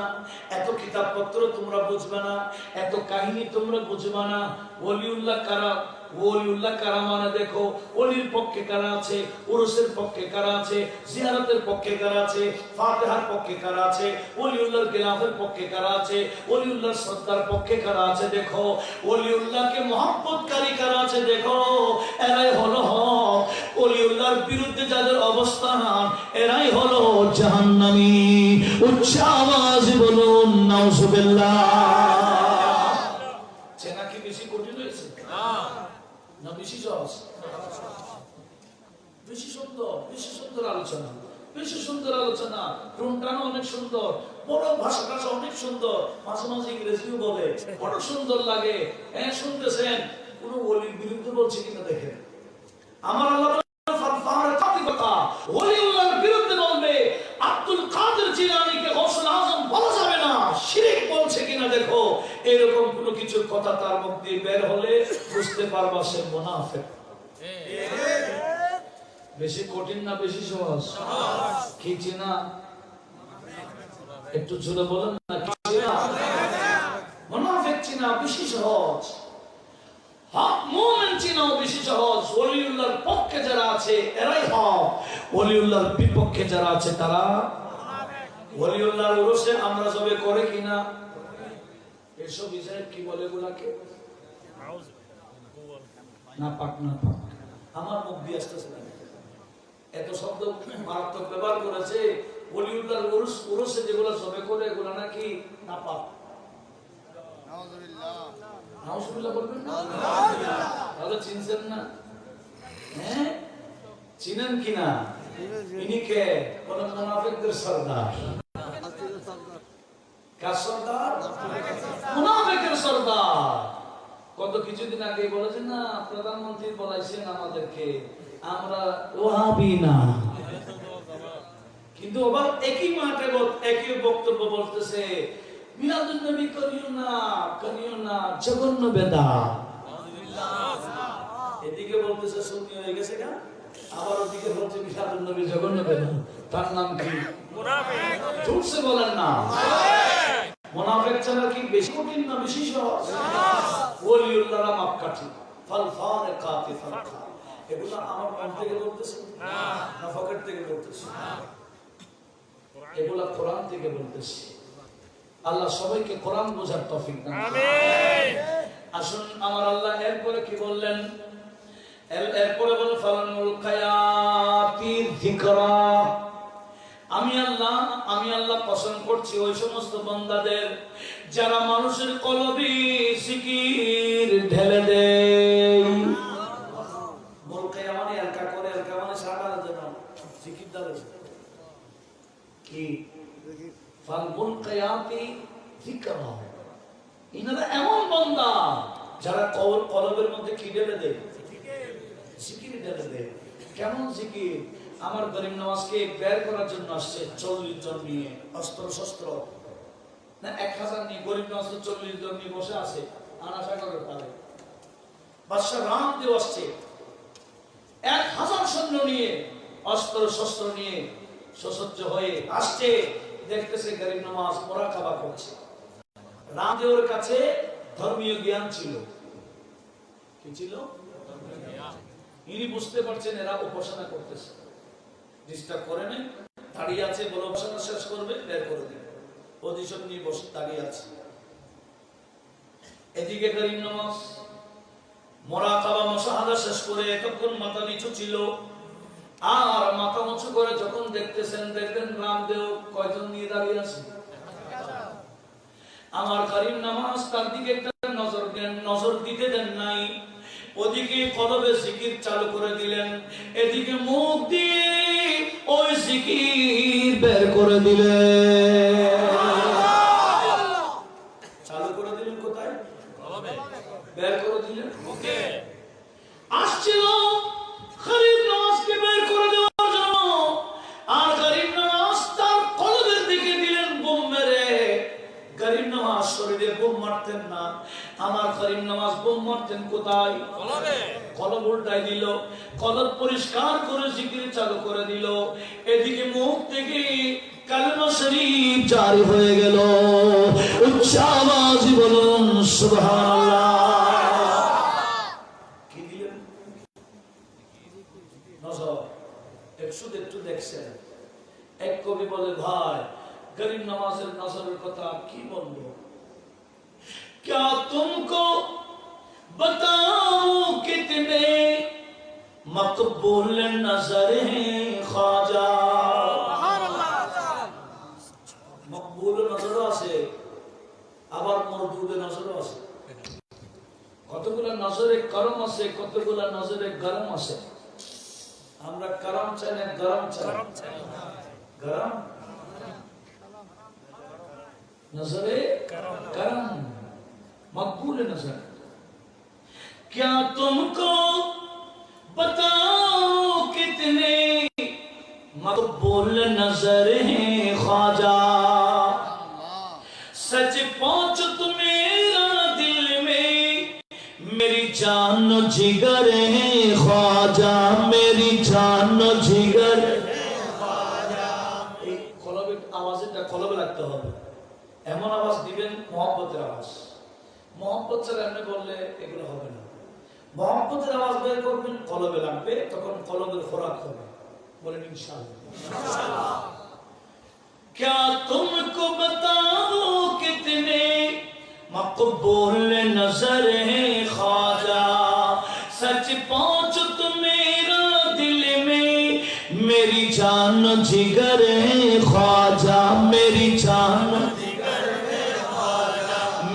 এত কিতাবপত্র তোমরা বুঝবা না এত কাহিনী তোমরা বুঝবা না ওলিউল্লাহ কারা ওলিউল্লাহ কারা মানে দেখো ওলির পক্ষে কারা আছে উরুসের পক্ষে কারা আছে জিয়ারতের পক্ষে কারা আছে ফাতিহার পক্ষে কারা আছে ওলিউল্লাহর গিলাফের পক্ষে কারা আছে ওলিউল্লাহর শ্রদ্ধার পক্ষে কারা আছে দেখো ওলিউল্লাহকে মহব্বতকারী কারা আছে দেখো এরাই হলো হক ওলিউল্লাহর বিরুদ্ধে যাদের অবস্থান এরাই হলো জাহান্নামী উচ্চ আওয়াজে বলুন নাউজুবিল্লাহ চেনা কি বেশি কঠিন হয়েছে না বেশি সহজ বেশি সুন্দর আলোচনা বেশি সুন্দর আলোচনা টুনটানো অনেক সুন্দর বড় ভাষাটা অনেক সুন্দর মাঝে মাঝে ইংরেজিও বলে বড় সুন্দর লাগে হ্যাঁ শুনতেছেন কোন ওলির বিরুদ্ধে বলছে কিনা দেখেন আমার আল্লাহ ওলিউল্লাহর বিরুদ্ধে বলবে আব্দুল কাদের জিলানীকে গৌসুল আজম বলা যাবে না শিরক বলছে কিনা দেখো এরকম কোন কিছু কথা তার মুখ দিয়ে বের হলে বুঝতে পারবা সে মুনাফিক বেশি কঠিন না বেশি সহজ কি চিনা একটু জোরে বলেন না কি চিনা মুনাফিক চিনা বেশি সহজ হক মুমিন চিনাও বেশি সহজ ওলিউল্লাহর পক্ষে যারা আছে এরাই হক ওলিউল্লাহর বিপক্ষে যারা আছে তারা ওলিউল্লাহর উরসে আমরা সবে করে কিনা এসব বিষয়ে কি বলে গুলাকে না পাক আমার মুখ দিয়ে আসতেছে না এত শব্দ মারাত্মক ব্যবহার করেছে ওলিউল্লাহর উরসে যেগুলো সবে করে এগুলো নাকি না পাক নাউজুবিল্লাহ বলবেন না তাহলে চিনছেন না হ্যাঁ চিনেন কিনা ইনি কে কোন মুনাফিকদের সরদার কার সরদার মুনাফিকের সরদার কত কিছুদিন আগে বলেছেন না প্রধানমন্ত্রী বলাইছেন আমাদেরকে আমরা ওয়াহাবি না কিন্তু আবার একই মাঠে একই বক্তব্য বলতেছে মিলাদুন নবী করিও না জঘন্য বেদাত এদিকে বলতেছে সুন্নি হয়ে গেছে না আবার ওদিকে বলছে মিলাদুন নবী জঘন্য বেদাত তার নাম কি মুনাফিক জোরসে বলেন না মুনাফিক ছাড়া কি বেশি কঠিন না বেশি সহজ ওলিউল্লাহরা মাপকাঠি ফাল ফারিকাত ফারকা এগুলো আমার মন থেকে বলতেছে না পকেট থেকে বলতেছে এগুলো কোরআন থেকে বলতেছে আল্লাহ সবাইকে কোরআন বোঝার তৌফিক দান আমিন আসুন আমার আল্লাহ এরপরে কি বললেন এরপরে বলেন ফালানুল কায়াতি যিকরা আমি আল্লাহ পছন্দ করছি ওই সমস্ত বান্দাদের যারা মানুষের কলবে জিকির ঢেলে দেয় বলকে মানে এলকা করে এলকা মানে সারা দেন জিকির দাও কি ফাল মুলকিয়াতি যিকরা, ইনারা এমন বান্দা যারা কলবের মধ্যে কি ঢেলে দেয়, জিকির ঢেলে দেয়। কেমন জিকির? আমার গরিব নওয়াজকে বের করার জন্য আসছে 40 জন নিয়ে, অস্ত্র শস্ত্র না 1000 নিয়ে। গরিব নওয়াজ 40 জন নিয়ে বসে আছে আনাশা করে পারে। বাদশা রামদেব আসছে 1000 সৈন্য নিয়ে, অস্ত্র শস্ত্র নিয়ে সশস্ত্র হয়ে আসছে। দেখতেছে গরিব নওয়াজ মুরাকাবা করছে। রামদেবের কাছে ধর্মীয় জ্ঞান ছিল। কি ছিল? ইনি বুঝতে পারছেন এরা উপাসনা করতেছে, ডিস্টার্ব করে নাই, দাঁড়িয়ে আছে, বলে উপাসনা শেষ করবে, বের করে দেবে। পজিশন নিয়ে বসে দাঁড়িয়ে আছে। এদিকে গরিব নওয়াজ মুরাকাবা মুশাহাদা শেষ করে এতক্ষণ মাথা নিচু ছিল, আর মাথা উঁচু করে যখন দেখতেছেন, দেখবেন রামদেব কয়জন নিয়ে দাঁড়িয়ে আছে। আমার গরিব নওয়াজ তার দিকে একটা নজর দিতে দেন নাই। ওদিকে কলবে জিকির চালু করে দিলেন, এদিকে মুখ দিয়ে ওই জিকির বের করে দিলেন। চালু করে দিলেন কোথায়? কলবে। বের করে দিলেন মুখে। আসছিল গরিব নওয়াজকে বের করে দেওয়ার জন্য, আর গরিব নওয়াজ তার কলবের দিকে দিলেন বোম মেরে। গরিব নওয়াজ শরীরে বোম মারতেন না, আমার গরিব নওয়াজ বোম মারতেন কোথায়? কলবে। কলব উল্টাই দিল, কলব পরিষ্কার করে জিকির চালু করে দিল। এদিকে মুখ থেকে কালেমা শরীফ জারি হয়ে গেল। উচ্চ আওয়াজে বলুন সুবহানাল্লাহ। কি দিলেন? নজর একটু দেখছেন। এক কবি বলে, ভাই গরিব নওয়াজের নজরের কথা কি বলবো? क्या तुमको बताऊं कितने मकबूल नजर हैं ख्वाजा। মকবুল নজরও আছে, আবার মরদুদ নজরও আছে। কতগুলা নজরে করম আছে, কতগুলা নজরে গরম আছে। আমরা করম চাই না গরম চাই? গরম नजरे करम मकबूल नजर। क्या तुमको बताओ कितने मकबूल नजर हैं ख्वाजा। सच पहुंच तो मेरा दिल में, मेरी जान जिगर है ख्वाजा, मेरी जान जिगर ख्वाजा। এই কলবের আওয়াজটা কলবে লাগতে হবে। এমন আওয়াজ দিবেন মহব্বতের আওয়াজ। মহব্বত ছাড়া এমনি বললে এগুলো হবে না। মহব্বতের আওয়াজ বের করবেন, কলবে লাগবে, তখন কলবের খোরাক হবে। বলেন ইনশাআল্লাহ। क्या तुमको बताओ कितने मकबूल नजर है ख्वाजा। सच पहुंच तो मेरा दिल में, मेरी जान जिगर है ख्वाजा, मेरी जान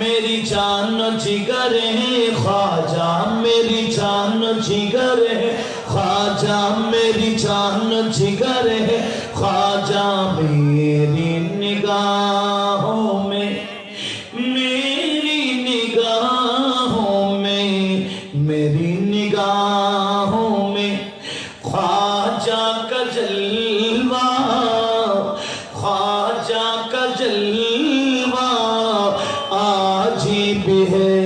मेरी जान जिगर है ख्वाजा, मेरी जान जिगर है ख्वाजा, मेरी जान जिगर है ख्वाजा। मेरी निगाहों में, मेरी निगाहों में, मेरी निगाहों में ख्वाजा का जलवा, ख्वाजा का जलवा आज भी है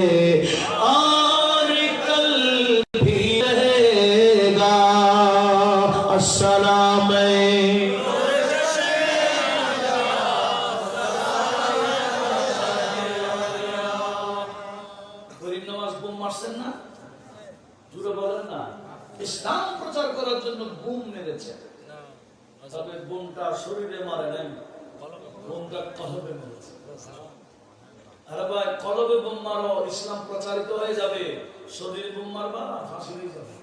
और कल भी रहेगा। अस्सलाम গরিব নওয়াজ বুম মারছেন না? জুড়ে বলেন না। ইসলাম প্রচার করার জন্য বুম মেরেছে, তবে বুমটা শরীরে মারে নাই, বুমটা কলবে মেরেছে। আরে ভাই, কলবে বোম মারো, ইসলাম প্রচারিত হয়ে যাবে। শরীরে বোম মারবা না, ফাঁসি হয়ে যাবে।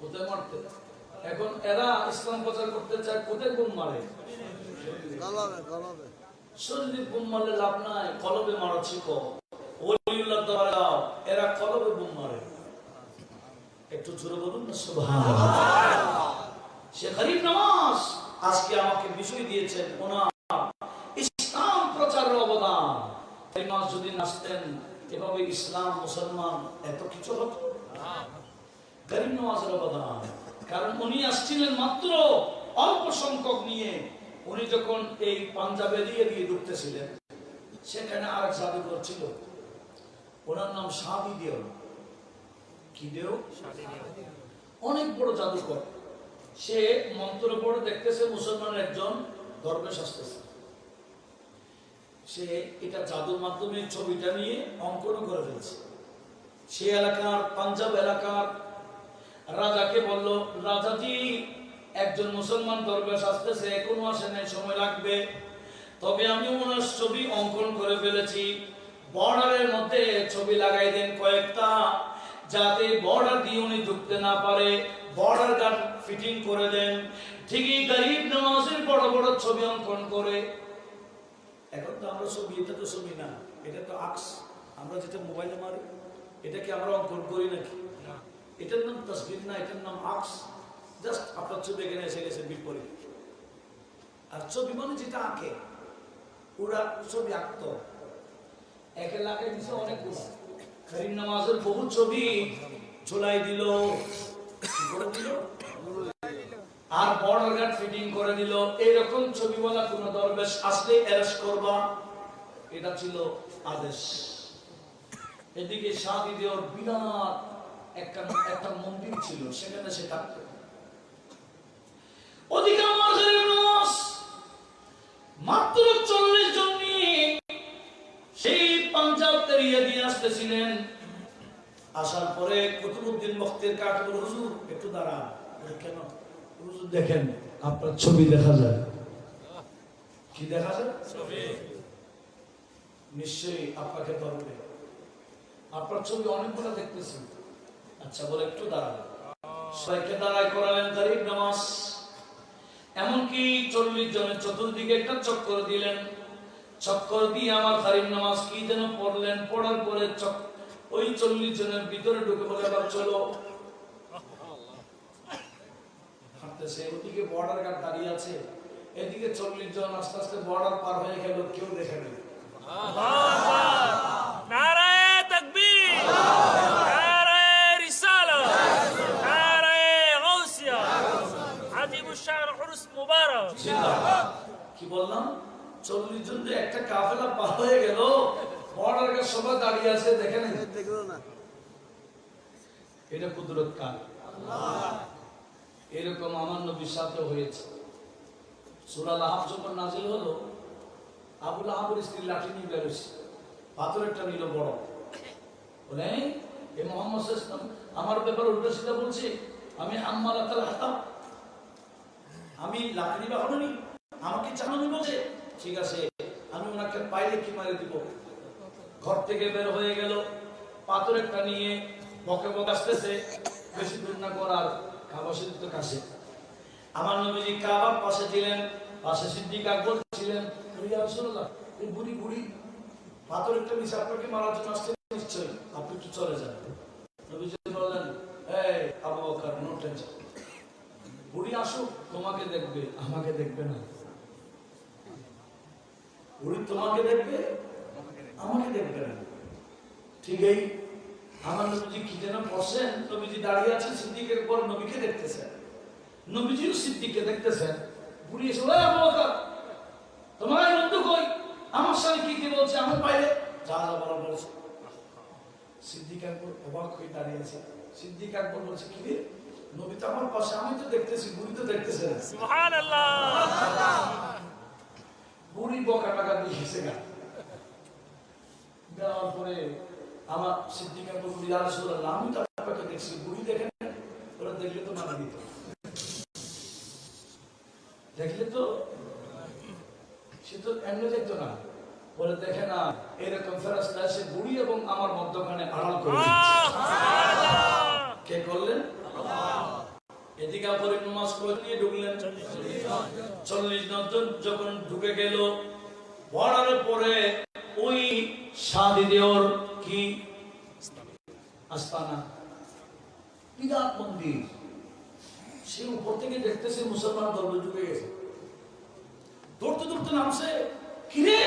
কোথায় মারতে? এখন এরা ইসলাম প্রচার করতে চায়, কোথায় বোম মারে? শরীরে বোম মারলে লাভ নাই, কলবে মারো শিখো। ওলিউল্লাহ দরবারে যাও, এরা কলবে বোম মারে। একটু জোরে বলুন না সুবহানাল্লাহ। সে গরিব নওয়াজ আজকে আমাকে বিষয় দিয়েছেন ওনার ইসলাম প্রচারের অবদান। এই মাস যদি আসতেন এভাবে ইসলাম মুসলমান এত কিছু হতো। করিম নওয়াজের অবদান, কারণ উনি আসছিলেন মাত্র অল্প সংখ্যক নিয়ে। উনি যখন এই পাঞ্জাবে দিয়ে ঢুকতেছিলেন, সেখানে আর জাদুঘর ছিল, ওনার নাম শাদি দেও। কি দেও? অনেক বড় জাদুঘর। সে মন্ত্র পড়ে দেখতেছে মুসলমানের একজন দরবেশ আসতেছে। সে এটা জাদুর মাধ্যমে ছবিটা নিয়ে অঙ্কন করে ফেলছে। সে এলাকার, পাঞ্জাব এলাকার রাজাকে বলল, রাজাজি, একজন মুসলমান দরবেশ আসতেছে, এখনো আসে নাই, সময় লাগবে, তবে আমি ওনার ছবি অঙ্কন করে ফেলেছি। বর্ডারের মধ্যে ছবি লাগাই দেন কয়েকটা, যাতে বর্ডার দিয়ে উনি ঢুকতে না পারে। বর্ডার গার্ড ফিটিং করে দেন। ঠিকই গরিব নওয়াজের বড় বড় ছবি অঙ্কন করে। এখন তো আমরা ছবি, এটা তো ছবি না, এটা তো আক্স। আমরা যেটা মোবাইলে মারি, এটাকে আমরা অঙ্কন করি নাকি? এটার নাম তসবির না, এটার নাম আক্স। জাস্ট আপনার ছবি এখানে এসে গেছে বিপরীত। আর ছবি মানে যেটা আঁকে, ওরা ছবি আঁকতো, একে লাগাই দিছে অনেকগুলো। করিম নওয়াজের বহু ছবি ঝুলাই দিল, আর বর্ডার গার্ড ফিটিং করে দিল। এইরকম ছবিওয়ালা কোন দরবেশ আসলে অ্যারেস্ট করবা, এটা ছিল আদেশ। এদিকে শাদি দেওয়ার বিরাট একটা মন্দির ছিল, সেখানে সে থাকতো। ওদিকে আমার গরিব নওয়াজ মাত্র 40 জন নিয়ে সেই পাঞ্জাব এরিয়া দিয়ে আসতেছিলেন। আসার পরে কুতুবউদ্দিন বখতিয়ার কাঠ বলে, হুজুর একটু দাঁড়ান। কেন? হুজুর দেখেন আপনার ছবি দেখা যায়। কি দেখা যায়? ছবি। নিশ্চয়ই আপনাকে ধরবে, আপনার ছবি অনেকগুলো দেখতেছি। আচ্ছা বলে একটু দাঁড়ান। সবাইকে দাঁড়ায় করালেন গরিব নওয়াজ। এমনকি 40 জনের চতুর্দিকে একটা চক্কর দিলেন। চক্কর দিয়ে আমার গরিব নওয়াজ কি যেন পড়লেন। পড়ার পরে ওই 40 জনের ভিতরে ঢুকে বলে, এবার চলো। হাঁটতেছে, ওদিকে বর্ডার গার্ড দাঁড়িয়ে আছে, এদিকে 40 জন আস্তে আস্তে বর্ডার পার হয়ে গেল, কেউ দেখে নেই। নারায়ে তাকবীর, নারায়ে রিসালাত, নারায়ে গাউসিয়া, আজিবুশ শাহর উরুস মুবারক। কি বললাম? 40 জন যে একটা কাফেলা পার হয়ে গেল, বর্ডার গার্ড সবাই দাঁড়িয়ে আছে, দেখে নেই। এটা কুদরত কার? এরকম আমার নবীর সাথে হয়েছে। সূরা লাহাব যখন নাযিল হলো, আবু লাহাবের স্ত্রী লাঠি নিয়ে বেরোছে, পাথরেরটা নিল বড়, বলে এই মুহাম্মদ সাল্লাল্লাহু আলাইহি ওয়াসাল্লাম আমার ব্যাপারে উল্টো সিধা বলছে, আমি আম্মালাতাল হাতাব, আমি লাকড়ি বাহনী, আমাকে জানানি বলছে। ঠিক আছে, আমি ওনাকে পাইলে কি মারে দিব। ঘর থেকে বের হয়ে গেল, পাথরেরটা নিয়ে বকে বকে আসতেছে। বেশি দূর না করার কাবা শরীফের কাছে। আমার নবীজি কাবার পাশে ছিলেন, পাশে সিদ্দিক আকবর ছিলেন। ইয়া রাসূলুল্লাহ, এই বুড়ি পাথরেরটা নিচে আপনাকে মারার জন্য আসছে, নিশ্চয়ই আপনি একটু চলে যান। নবীজি বললেন, এই আবু বকর, নো টেনশন, বুড়ি আসুক, তোমাকে দেখবে, আমাকে দেখবে না। বুড়ি তোমাকে দেখবে, আমাকে দেখবে না। ঠিক এই আমার নবীজি কি যেন বসেন, নবীজি দাঁড়িয়ে আছেন, সিদ্দিকের পর নবীকে দেখতেছেন, নবীজিও সিদ্দিককে দেখতেছেন। বুড়ি এসে, ওই আবু বকর, তোমার বন্ধু কই? আমার সাথে কি কি বলছে, আমি পাইলে যা যা বলার বলছে। সিদ্দিক আকবর অবাক হয়ে দাঁড়িয়ে আছে। সিদ্দিক আকবর বলছে, কি রে, নবী তো আমার পাশে, আমি তো দেখতেছি, বুড়ি তো দেখতেছে না। সুবহানাল্লাহ। বুড়ি বকা টাকা দিয়ে গেছে গা। দেওয়ার পরে আমার সিদ্দিক আকবর বলি, ইয়া রাসূলুল্লাহ, আমি তো আপনাকে দেখছি, বুড়ি দেখেন, ওরা দেখলে তো মারা দিত, দেখলে তো সে তো এমনি দেখতো না। বলে দেখে না, এরকম ফেরেশতা এসে বুড়ি এবং আমার মধ্যখানে আড়াল করে দিচ্ছে। কে করলেন? এদিকে পরে নামাজ পড়ে নিয়ে ঢুকলেন। 40 জন যখন ঢুকে গেল, বর্ডারের পরে ওই শাদি দেওয়ার কি আস্তানা, বিরাট মন্দির। সে উপর থেকে দেখতেছে মুসলমান দরবে ঢুকে গেছে। পড়তে নামছে, কিরে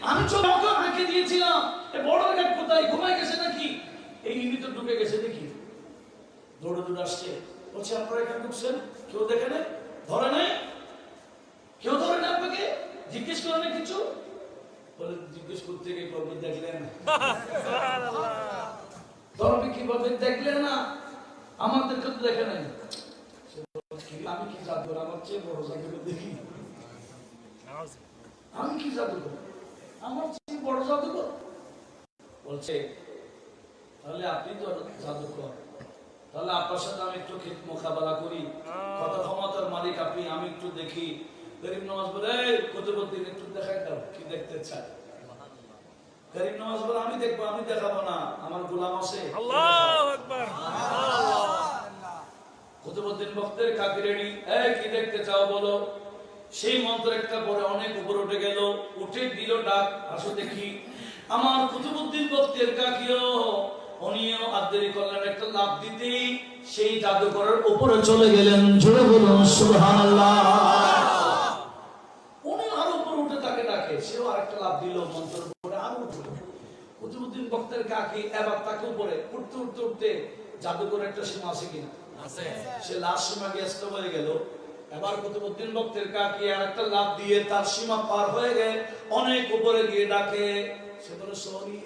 আমি চোখে আঁকে দিয়েছিলাম, এ বর্ডার গার্ড কোথায়, ঘুমাই গেছে নাকি? এই ইউনিটে ঢুকে গেছে দেখি, দৌড়ে দৌড়ে আসছে, বলছে আপনারা এখানে ঢুকছেন, কেউ দেখে নেই, ধরে নেই, কেউ ধরে না আপনাকে, জিজ্ঞেস করে না কিছু? বলে জিজ্ঞেস করতে গিয়ে কবে দেখলেন, ধরবে কিভাবে দেখলেন না, আমাদেরকে তো দেখে নাই। আমি কি জাদুঘর, আমার চেয়ে বড় জাদুঘর দেখি, আমি কি জাদুঘর, আমার চেয়ে বড় জাদুঘর। বলছে তাহলে আপনি তো জাদুঘর, তাহলে আপনার সাথে আমি একটু মোকাবেলা করি, কত ক্ষমতার মালিক আপনি, আমি একটু দেখি। গরিব নওয়াজ বলে কুতুবউদ্দিন একটু দেখাই দাও, কি দেখতে চায়? গরিব নওয়াজ বলে আমি দেখবো, আমি দেখাবো না, আমার গোলাম আছে। আল্লাহু আকবার। কুতুবউদ্দিন বক্তের কাকি রেডি, এই কি দেখতে চাও বলো। সেই মন্ত্র একটা পরে অনেক উপরে উঠে গেল, উঠে দিল ডাক, আসো দেখি। আমার কুতুবউদ্দিন বক্তের কাকিও উনিও আদেরি করলেন, একটা লাভ দিতেই সেই জাদুঘরের উপরে চলে গেলেন। জোরে বলুন সুবহানাল্লাহ। উনি আরো উপরে উঠে তাকে ডাকে, সেও আরেকটা লাভ দিল, মন্ত্রের উপরে আরো উঠলো। কুতুবউদ্দিন বক্তের কাকি এবার তাকে উপরে উঠতে উঠতে উঠতে জাদুঘরের একটা সীমা আছে কিনা, সে লাস্ট সীমা গেছে বলে গেল। এবার কুতুবউদ্দিন বক্তের কাকি আর একটা লাভ দিয়ে তার সীমা পার হয়ে গেলে অনেক উপরে গিয়ে ডাকে, সে বলে সরি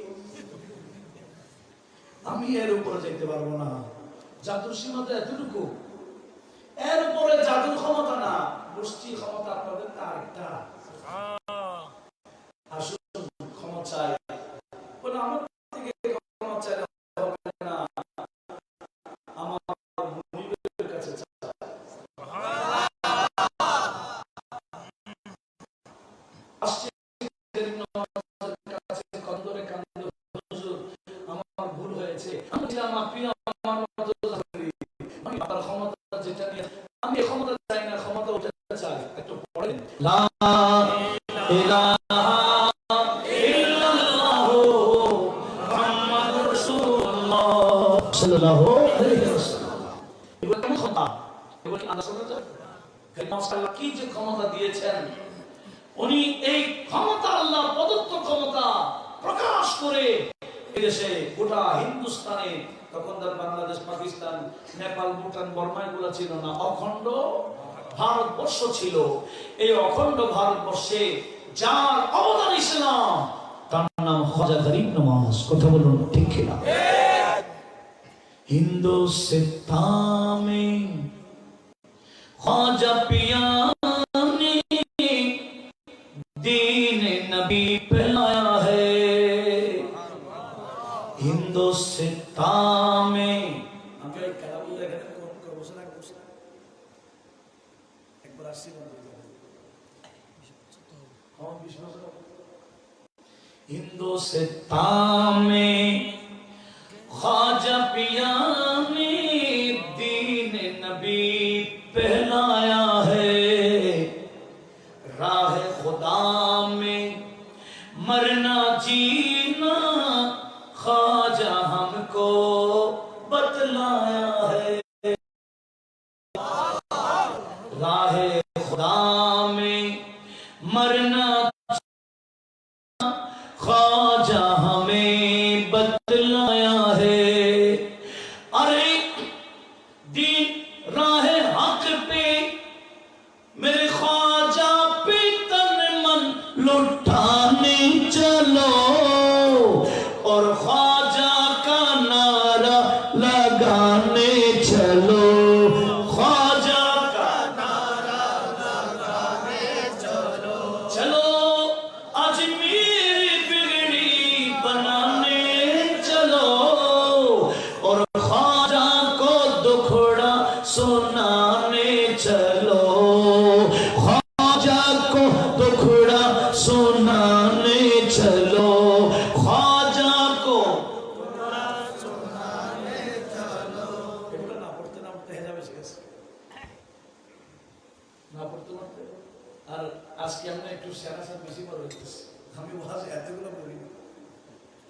আমি এর উপরে যেতে পারবো না, জাদুর সীমা তো এতটুকু, এর উপরে জাদুর ক্ষমতা না, গোষ্ঠী ক্ষমতা আপনাদের তার একটা। আসুন ক্ষমা চাই, বলে আমার থেকে ক্ষমা চাই না, আমার মুনিবের কাছে চাই। আসছে কাছে কন্দরে কান্দে, হুজুর আমার ভুল হয়েছে, আমি ছিলাম আপনি আমার মতো করি, আমি আপনার ক্ষমতা যেটা নিয়ে, আমি এই ক্ষমতা চাই না, ক্ষমতা ওটা চাই। একটু পড়েন লা ইলাহা ইল্লাল্লাহু মুহাম্মাদুর রাসূলুল্লাহ সাল্লাল্লাহু আলাইহি ওয়াসাল্লাম। এগুলো কেমন ক্ষমতা, এগুলো আল্লাহ সুবহানাহু কি যে ক্ষমতা দিয়েছেন, উনি এই ক্ষমতা আল্লাহ প্রদত্ত ক্ষমতা প্রকাশ করে এদেশে গোটা হিন্দুস্তানে, তখন তার বাংলাদেশ, পাকিস্তান, নেপাল, ভুটান, বর্মা এগুলো ছিল না, অখণ্ড ভারতবর্ষ ছিল। এই অখণ্ড ভারতবর্ষে যার অবদান ইসলাম, তার নাম খাজা গরিব নওয়াজ। কথা বলুন ঠিক কিনা? হিন্দুস্তান মে খাজা পিয়া दीन नबी फैलाया है, हिंदुस्तान में हिंदुस्तान में ख्वाजा पिया ने दीन नबी फैलाया है, राह खुदा में मरना जीना ख्वाजा हमको बतलाया है, राह खुदा में मरना ख्वाजा हमें बतलाया है। अरे दीन राह हक पे मेरे ख्वाजा पे तन मन लुटाने चलो, और ख्वाजा का नारा लगाने चलो, ख्वाजा का नारा लगाने चलो, चलो अजमेर बिगड़ी बनाने चलो, और ख्वाजा को दुखड़ा सुनाने चलो, ख्वाजा को दुखड़ा सुनाने चलो, ख्वाजा को दुखड़ा सुनाने चलो। এগুলো না পড়তে না পড়তে হেজাব এসে গেছে, না পড়তে পড়তে। আর আজকে আমরা একটু সেরাসার বেশি পড়ে হইতেছি, আমি ওয়াজ এতগুলো পড়ি না,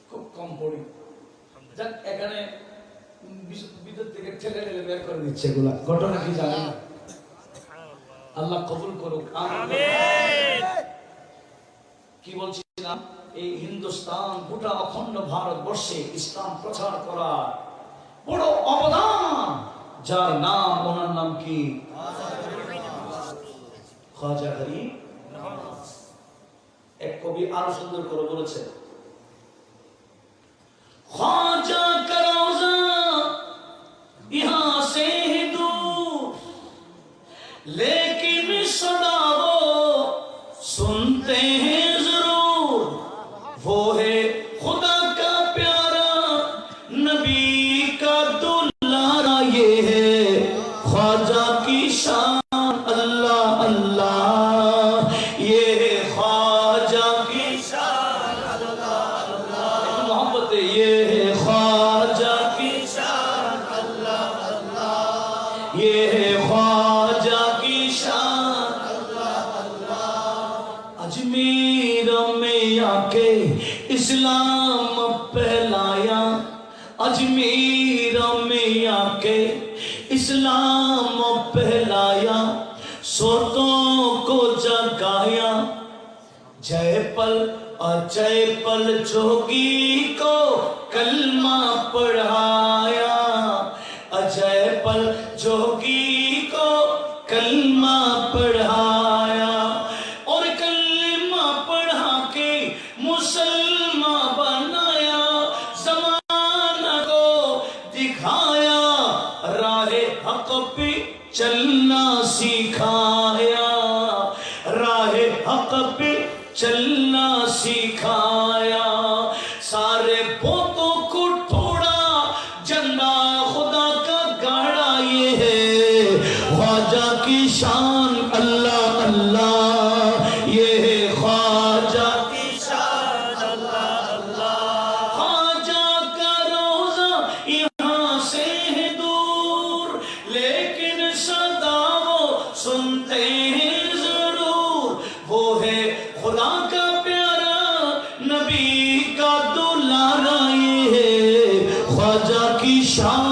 খুব কম পড়ি। যাক এখানে ভিতর থেকে ঠেলে ঠেলে বের করে দিচ্ছে, এগুলা ঘটনা কি জানি না, আল্লাহ কবুল করুক, আমিন। কি বলছিলাম, এই হিন্দুস্তান গোটা অখণ্ড ভারতবর্ষে ইসলাম প্রচার করার বড় অবদান যার নাম, ওনার নাম কি? খাজা গরিব। এক কবি আরো সুন্দর করে বলেছে, ख्वाजा का रोजा यहाँ से है दूर, लेकिन सदा वो सुनते हैं जरूर, वो है खुदा का प्यारा नबी का दुलारा, ये है ख्वाजा की शान, अल्लाह अल्लाह, ये है ख्वाजा की शान, अल्लाह अल्लाह, मोहब्बत ये है ख्वाजा की शान, अल्लाह अल्लाह, ये है ख्वाजा की शान, अल्लाह अल्लाह। अजमेर में आके इस्लाम फैलाया, अजमेर में आके इस्लाम फैलाया, सोतों को जगाया, जयपल अजयपल जोगी को कलमा पढ़ाया, अजयपल जोगी को कलमा पढ़ाया, और कलमा पढ़ा के मुसलमान बनाया, ज़माना को दिखाया, राहे हक पे चलना सिखाया, राहे हक पे चलना सिखाया, सारे बोतों को तोड़ा, झंडा खुदा का गाड़ा, ये है ख्वाजा की शान, अल्लाह अल्लाह, ये है ख्वाजा की शान, अल्लाह अल्लाह। ख्वाजा का रोजा यहाँ से है दूर, लेकिन सदा वो सुनते हैं जरूर, वो है खुदा का प्यारा नबी का दुलारा, ये है ख्वाजा की शान,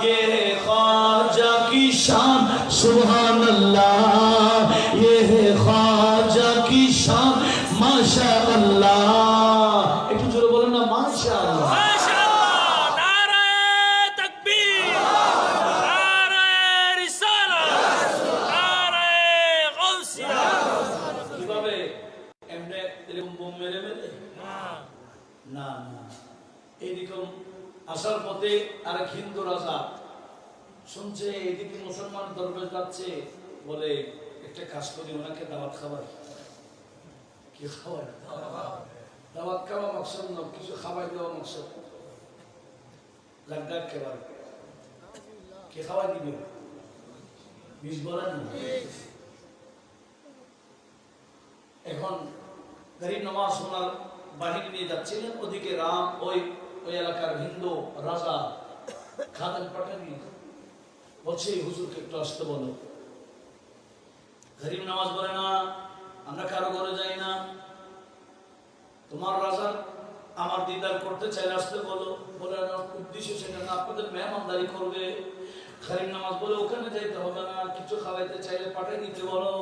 ये है ख्वाजा की शान, सुभान अल्लाह, ये है ख्वाजा की शान, माशा अल्लाह। एक जोरे बोलो ना, माशा अल्लाह। माशाअल्लाह, नारे तकबीर, नारे रिसालत, नारे गौसिया। কিভাবে এমনে এরকম বোম মেরে মেরে? না না, এইরকম আসার পথে আরেক হিন্দু রাজা শুনছে এইদিকে মুসলমান দরবেশ যাচ্ছে, বলে একটা কাজ করি, ওনাকে দাওয়াত খাবার। কি খাবার? দাওয়াত খাওয়া মকসদ না, কিছু খাবার দেওয়া মকসদ, লাগডাক খাবার। কে খাওয়া দিবে? বিষ বলেন না। এখন গরিব নওয়াজ সোনার বাহিনী নিয়ে যাচ্ছিলেন, ওদিকে রাম ওই এলাকার হিন্দু রাজা খাদেম পাঠানি বলছে, হুজুরকে একটু আসতে বলো। গরিব নওয়াজ বলে, না আমরা কারো ঘরে যাই না, তোমার রাজা আমার দিদার করতে চাইলে আসতে বলো। বলে না, উদ্দেশ্য সেটা না, আপনাদের মেহমানদারি করবে। গরিব নওয়াজ বলে, ওখানে যাইতে হবে না, কিছু খাওয়াইতে চাইলে পাঠিয়ে দিতে বলো।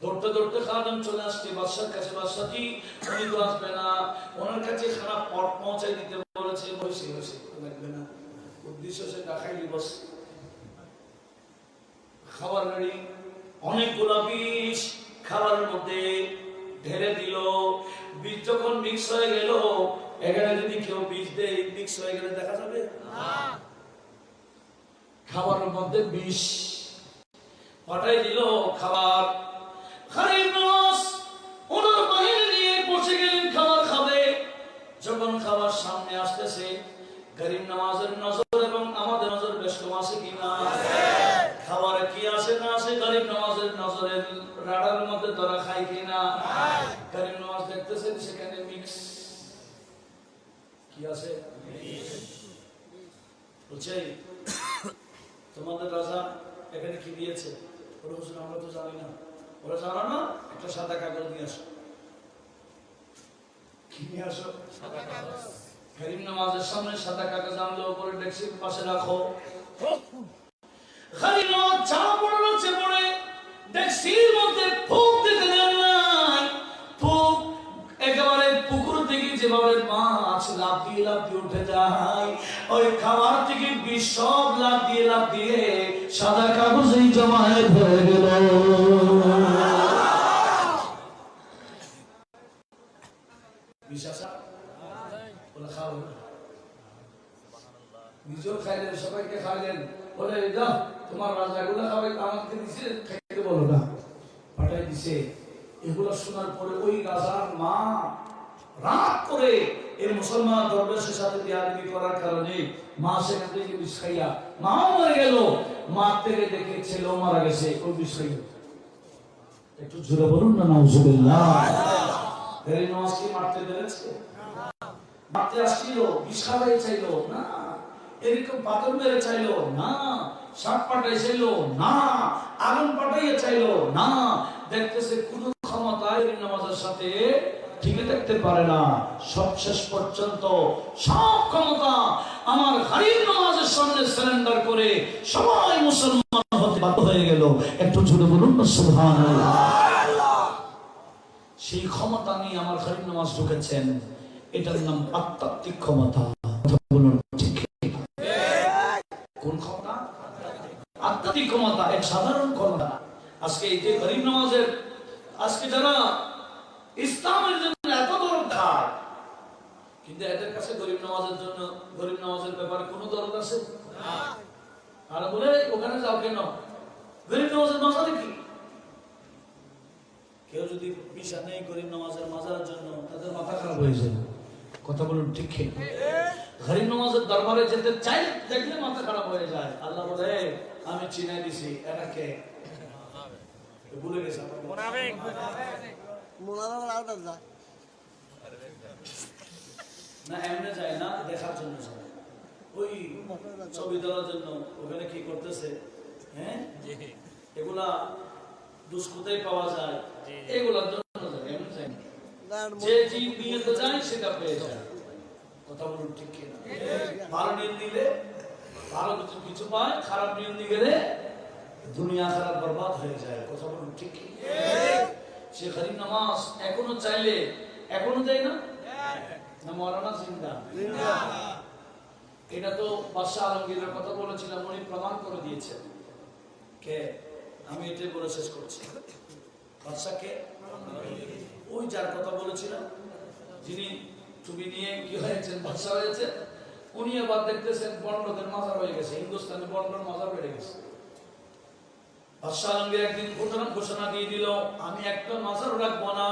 দৌড়তে দৌড়তে খাদেম চলে আসছে বাদশার কাছে, বাদশা কি উনি তো আসবে না, ওনার কাছে খানা পৌঁছাই দিতে বলেছে। বসে বসে লাগবে না, উদ্দেশ্য সেটা খাইলি বস। খাবার রেডি, অনেকগুলা বিষ খাবারের মধ্যে ঢেলে দিল। বীজ যখন মিক্স হয়ে গেল, এখানে যদি কেউ বীজ দেয়, মিক্স হয়ে গেলে দেখা যাবে? খাবারের মধ্যে বিষ পাঠাই দিল খাবার। গরিব নওয়াজ ওনার বাহিনী নিয়ে বসে গেলেন খাবার খাবে। যখন খাবার সামনে আসতেছে, গরিব নওয়াজের নজর এবং আমাদের নজর বেশ কম আছে কিনা? খাবারে কি আছে না আছে গরিব নওয়াজের নজরের রাডারের মধ্যে ধরা খায় কিনা? গরিব নওয়াজ দেখতেছেন সেখানে মিক্স কি আছে, বলছে তোমাদের রাজা এখানে কি দিয়েছে? ওরা বলছেন আমরা তো জানি না। ওরা জানো না, একটা সাদা কাগজ নিয়ে আসো। কি নিয়ে আসো? গরিব নওয়াজের সামনে সাদা কাগজ আনলো, উপরে ডেস্কের পাশে রাখো। গরিব নওয়াজ যা পড়ে ডেস্কের মধ্যে ফুঁক দিতে লাগলো। যেভাবে মাছ লাফ দিয়ে উঠে যায়, ওই খাবার থেকে বিষ সব লাফ দিয়ে সাদা কাগজেই জমায়েত হয়ে গেল। নিজেও খাইলেন, সবাইকে খাইলেন, বলে যাও তোমার রাজাগুলো খাবে, আমাকে দিছে খাইতে বলো না, পাঠাই দিছে। এগুলো শোনার পরে ওই রাজার মা রাগ করে এই মুসলমান দরবেশের সাথে বিয়াদবি করার কারণে মা সেখান থেকে বিষ খাইয়া মাও মরে গেল। মা থেকে দেখে ছেলেও মারা গেছে ওই বিষ খাইয়া। একটু জোরে বলুন না নাউজুবিল্লাহ। এই নমাজ কি মারতে পেরেছে? মারতে আসছিল, বিষ খাওয়াই চাইল না, এরকম পাথর মেরে চাইল না, সাপ পাঠাই চাইল না, আগুন পাঠাইয়া চাইল না। দেখতেছে কোন ক্ষমতায় নামাজের সাথে টিকে থাকতে পারে না। সব শেষ পর্যন্ত সব ক্ষমতা আমার গাড়ির নামাজের সামনে সারেন্ডার করে সবাই মুসলমান হতে বাধ্য হয়ে গেল। একটু জোরে বলুন না সুবহানাল্লাহ। সেই ক্ষমতা নিয়ে আমার গাড়ির নামাজ ঢুকেছেন, এটার নাম আধ্যাত্মিক ক্ষমতা। বলুন ঠিক? কোন ক্ষমতা? আধ্যাত্মিক ক্ষমতা, এক সাধারণ ক্ষমতা। আজকে এই যে গরিব নামাজের, আজকে যারা ইসলামের জন্য এত দরদ খায়, কিন্তু এদের কাছে গরিব নামাজের জন্য, গরিব নামাজের ব্যাপারে কোনো দরদ আছে? আর বলে ওখানে যাও কেন? গরিব নামাজের মাজারে কি? কেউ যদি পিসা নেই গরিব নামাজের মাজারের জন্য, তাদের মাথা খারাপ হয়ে যায়। কথা বলুন ঠিক? গরিব নামাজের দরবারে যেতে চাই, দেখলে মাথা খারাপ হয়ে যায়। আল্লাহ বলে আমি চিনাই দিছি, এটা কে? ভুলে গেছে না, এমনি যায় না, দেখার জন্য যায়। ওই ছবি দেওয়ার জন্য ওখানে কি করতেছে, হ্যাঁ, এগুলা দুষ্কৃতাই পাওয়া যায়, এগুলার জন্য যায়, এমনি যায় না। যে জিনিস নিয়ে তো যায় সেটা পেয়ে যায়। কথা বলুন ঠিক কিনা? ভালো নিয়ম দিলে ভালো কিছু পায়, খারাপ নিয়ম দিয়ে গেলে দুনিয়া খারাপ বরবাদ হয়ে যায়। কথা বলুন ঠিক? সে গরিব নামাজ এখনো চাইলে এখনো দেয় না, না মরানা জিন্দা? এটা তো বাদশাহ আলমগীরের কথা বলেছিলাম, উনি প্রমাণ করে দিয়েছেন। কে? আমি এটাই বলে শেষ করছি। বাদশাহকে ওই যার কথা বলেছিলাম, যিনি ছবি নিয়ে কি হয়েছেন, বাদশাহ হয়েছে, উনি আবার দেখতেছেন বন্ডদের মাজার হয়ে গেছে, হিন্দুস্তানি বন্ডর মাজার বেড়ে গেছে। বাদশাহ আলমগীর একদিন ঘোষণা দিয়ে দিল, আমি একটা মাজার রাখবো না।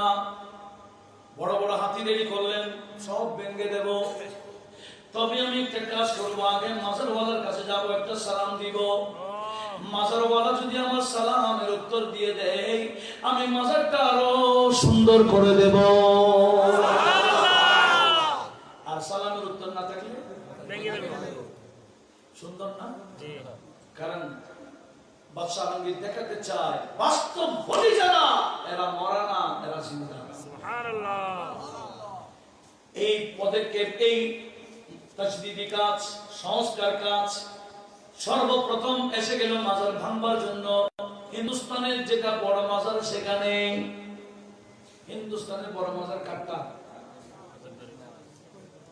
বড় বড় হাতি রেডি করলেন, সব ভেঙে দেব, তবে আমি একটা কাজ করবো, আগে মাজারওয়ালার কাছে যাবো, একটা সালাম দিব। মাজারওয়ালা যদি আমার সালামের উত্তর দিয়ে দেয়, আমি মাজারটা আরো সুন্দর করে দেব। আর সালামের উত্তর না থাকলে সুন্দর না? কারণ বাদশাহ আলমগীর দেখাতে চায় বাস্তব বলি যারা, এরা মরা না, এরা জিন্দা। এই পদক্ষেপ, এই তাজদীদি কাজ, সংস্কার কাজ সর্বপ্রথম এসে গেল মাজার ভাঙবার জন্য। হিন্দুস্তানের যেটা বড় মাজার, সেখানে হিন্দুস্তানের বড় মাজার কাটটা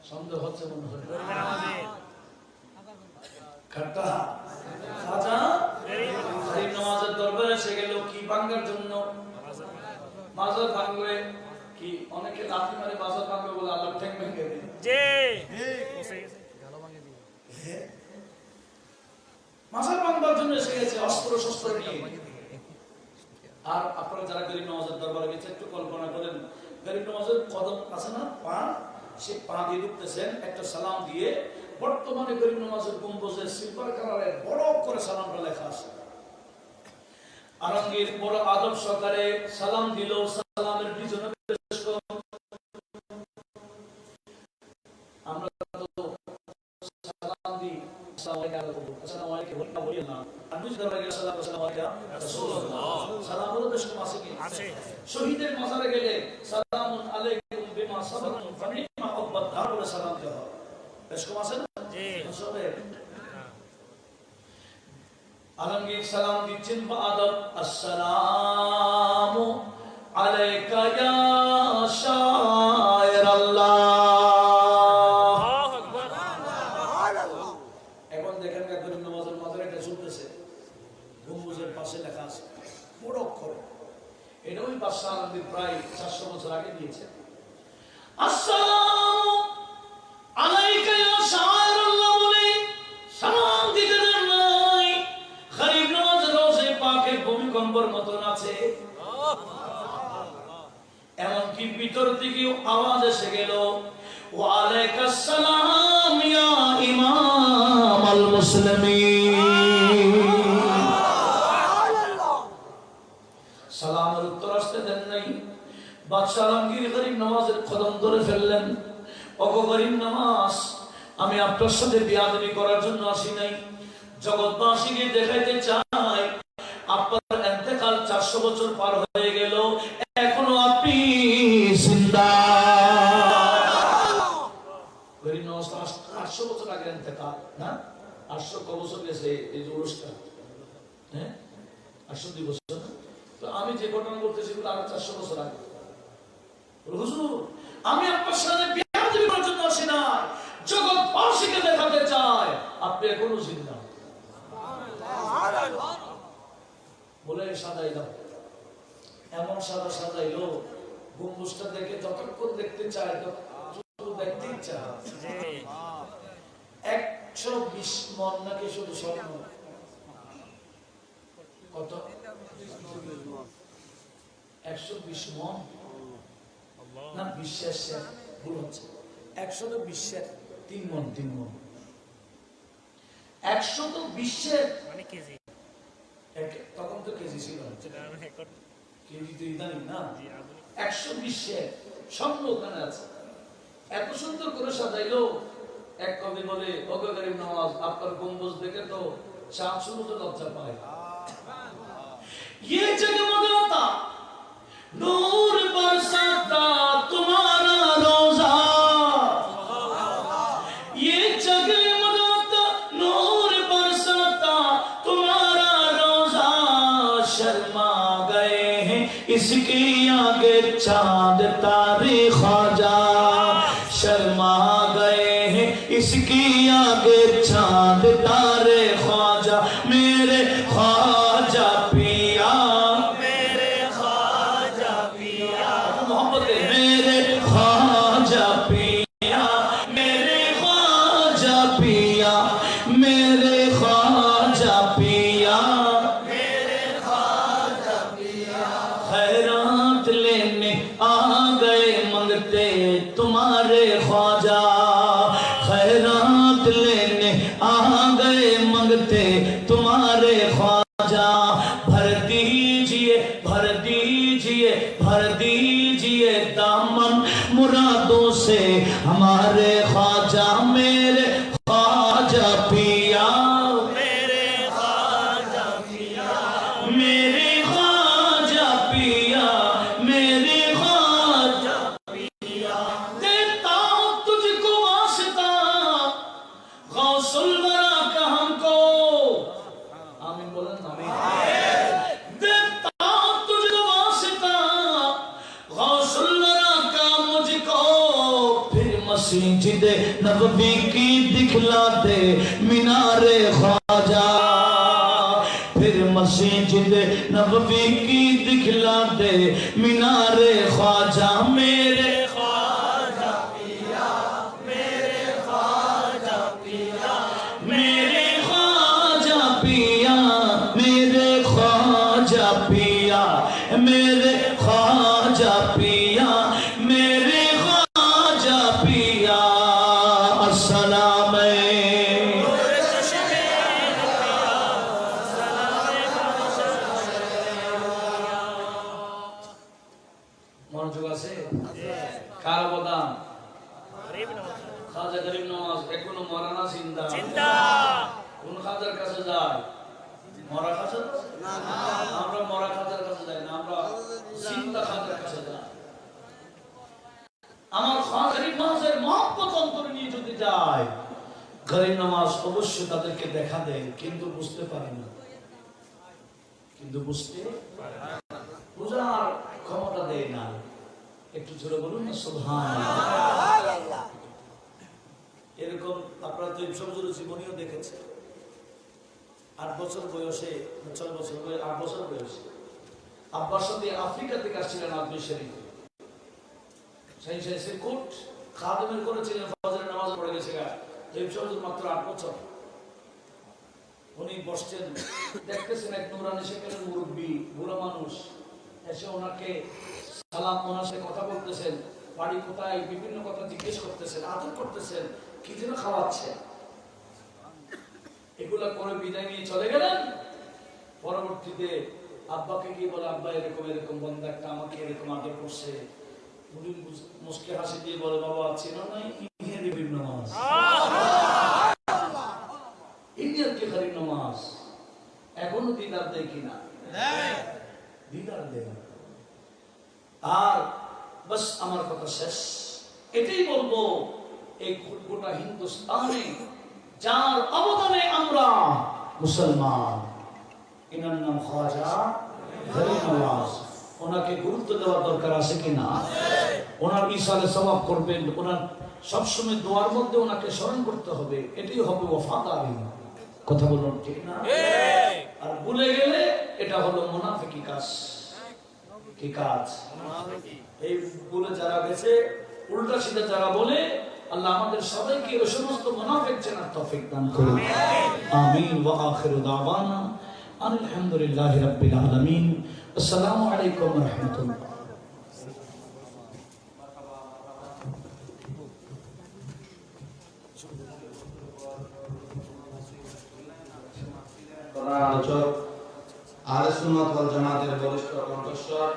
সন্দেহ হচ্ছে মনে হয়, কাটটা খাজা গরিব নামাজের দরবারে এসে গেল কি ভাঙার জন্য। মাজার ভাঙলে কি অনেকে লাঠি মারে, মাজার ভাঙবে বলে আল্লাহ ঠ্যাং ভেঙে দেয়। মাজার ভাঙবার জন্য এসে গেছে অস্ত্র শস্ত্র নিয়ে। আর আপনারা যারা গরিব নামাজের দরবারে গেছে, একটু কল্পনা করেন, গরিব নামাজের কদম আছে না, পা, সে পা দিয়ে ঢুকতেছেন, একটা সালাম দিয়ে। বর্তমানে গরিব নামাজের গম্বুজে সিলভার কালারের বড় করে সালামটা লেখা আছে। আলমগীর বড় আদব সহকারে সালাম দিল, সালামের পিছনে আমরা তো সালাম দিই, আসসালামু আলাইকুম বলি না, আমি দরবারে গেলে আসসালামু আলাইকুম রাসূলুল্লাহ, সালাম হলো বেশ কম আছে কি? আছে। শহীদের মাজারে গেলে সালামুন আলাইকুম বিমা সাবারতুম ফানিমা উকবাদ দার বলে সালাম দেওয়া হয়, বেশ কম আছে না? জি। আলমগীর সালাম দিচ্ছেন বা আদব, আসসালামু আলাইকা ইয়া শায়র আল্লাহ। এটা ওই বাদশাহ আলমগীর প্রায় 400 বছর আগে দিয়েছে। আসসালামু আলাইকা ইয়া শায়রুল্লাহ বলে সালাম দিতে দেন নাই। গরিব নওয়াজ রোজে পাকে ভূমিকম্পের মতন আছে। এমনকি ভিতর থেকে আওয়াজ এসে গেল, ওয়া আলাইকাস সালাম ইয়া ইমাম আল মুসলিমিন। সালামের উত্তর আসতে দেন নাই। বাদশাহ আলমগীর গরিব নওয়াজের কদম ধরে ফেললেন। ওগো গরিব নওয়াজ, আমি আপনার সাথে বিয়াদবি করার জন্য আসি নাই, জগৎবাসীকে দেখাইতে চাই আপনার ইন্তেকাল 400 বছর পার হয়ে গেল, এখনো আপনি জিন্দা। গরিব নওয়াজ 800 বছর আগে ইন্তেকাল না, 800 বছর গেছে এই যে অনুষ্ঠান, হ্যাঁ 802 বছর। তো আমি যে ঘটনা বলতেছি আরো 400 বছর আগে। হুজুর, আমি আপনার সাথে বিয়াদবি করার জন্য আসি না, জগৎবাসীকে দেখাতে চাই আপনি এখনো জিন্দা। বলে সাজাইলাম, এমন সাজাইলো গম্বুজটা দেখে যতক্ষণ দেখতে চায় ততক্ষণ দেখতেই চায়। 120 মণ নাকি শুধু স্বর্ণ, কত 120 মণ না, বিশ্বাসের ভুল হচ্ছে, 120 3 মণ 3 মণ 120 মানে কেজি, তখন তো কেজি ছিল, কেজি তো ইদানিং না। 120 স্বর্ণ ওখানে আছে। এত সুন্দর করে সাজাইলো। এক কবি বলে, ওগো গরিব নওয়াজ, আপনার গম্বুজ দেখে তো চাঁদ শুরু তো লজ্জা পায়। ये जगमगाता नूर बरसाता तुम्हारा रोजा, ये जगमगाता नूर बरसाता तुम्हारा रोजा, शर्मा गए हैं इसके आगे चांद तारे ख्वाजा, शर्मा गए हैं इसके आगे चांद तारे ख्वाजा, मेरे ख्वाजा पिया, मेरे ख्वाजा पिया, मेरे ख्वाजा पिया, मेरे ख्वाजा पिया, मेरे ख्वाजा पिया, मेरे ख्वाजा पिया, खैरात लेने आ गए मंगते तुम्हारे ख्वाजा, खैरात लेने आ गए मंगते तुम्हारे ख्वाजा, भर दीजिए भर दीजिए भर दीजिए दामन मुरादों से हमारे ख्वाजा, मेरे ख्वाजा पिया, मेरे ख्वाजा पिया, मेरे ख्वाजा पिया, मेरे ख्वाजा पिया, देता हूँ तुझको वास्ता गौसुल वरा का हमको, आमीन बोलन आमीन, देता हूँ तुझको वास्ता गौसुल वरा का मुझको, फिर मस्जिद नबवी की दिखला दे मीनारे ख्वाजा, फिर मस्जिद नबवी की दिखला दे मीनारे ख्वाजा, मेरे ख्वाजा पिया, मेरे ख्वाजा पिया, मेरे ख्वाजा पिया, मेरे ख्वाजा पिया, मेरे ख्वाजा पिया, मेरे ख्वाजा पिया, अस्सलाम মনোযোগ আছে। কার অবদান? খাজা গরিব নওয়াজ এখনো মরা না, জিন্দা। কোন খাজার কাছে যায়? মরা খাজা না, আমরা মরা খাজার কাছে যাই না, আমরা জিন্দা খাজার কাছে যাই। আমার খাজা গরিব নওয়াজের মহব্বত অন্তরে নিয়ে যদি যায়, গরিব নওয়াজ অবশ্যই তাদেরকে দেখা দেয়, কিন্তু বুঝতে পারে না, কিন্তু বুঝতে বুঝার ক্ষমতা দেয় না। একটু জোরে বলুন না সুবহানাল্লাহ। এরকম আপনারা তো সবজুর জীবনীও দেখেছে। 8 বছর বয়সে 6 বছর বয়সে 8 বছর বয়সে আব্বার সাথে আফ্রিকা থেকে আসছিলেন আজমির শরীফ সেই কোট খাদেমের করেছিলেন ফজরের নামাজ পড়ে গেছে মাত্র 8 বছর উনি বসছেন দেখতেছেন এক নুরানি শেখের মুরব্বী বুড়ো মানুষ এসে ওনাকে সালাম ওনার সাথে কথা বলতেছেন বাড়ি কোথায় বিভিন্ন কথা জিজ্ঞেস করতেছেন আদর করতেছেন কি যেন খাওয়াচ্ছে এগুলা করে বিদায় নিয়ে চলে গেলেন পরবর্তীতে আব্বাকে কি বলে আব্বা এরকম এরকম বন্ধু একটা আমাকে এরকম আদর করছে উনি মুস্কে হাসি দিয়ে বলে বাবা চেনো নাই ইন্ডিয়ার বিভিন্ন নামাজ ইন্ডিয়ার কি খালি নামাজ এখনো দিদার দেয় কিনা দিদার দেয় আর বাস আমার কথা শেষ এটাই বলবো এই গোটা হিন্দুস্তানে যার অবদানে আমরা মুসলমান এনার নাম খাজা গরিব নওয়াজ ওনাকে গুরুত্ব দেওয়ার দরকার আছে কিনা ওনার ইশারে সওয়াব করবেন ওনার সবসময় দোয়ার মধ্যে ওনাকে স্মরণ করতে হবে এটাই হবে ওয়াফাদারি কথা বলুন ঠিক না আর ভুলে গেলে এটা হলো মুনাফিকি কাজ কি কাজ এই ভুলে যারা গেছে উল্টা সিধা যারা বলে আল্লাহ আমাদের সবাইকে ওই সমস্ত মুনাফিক চেনার তৌফিক দান করুন আমিন ওয়া আখিরু দাওয়ানা আলহামদুলিল্লাহি রাব্বিল আলামিন আসসালামু আলাইকুম ওয়া রাহমাতুল্লাহ আলোচক আহলে সুন্নাত ওয়াল জামাতের বরিষ্ঠ কণ্ঠস্বর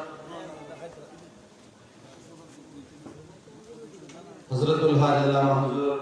হযরতুল হাজ আল্লামা হুজুর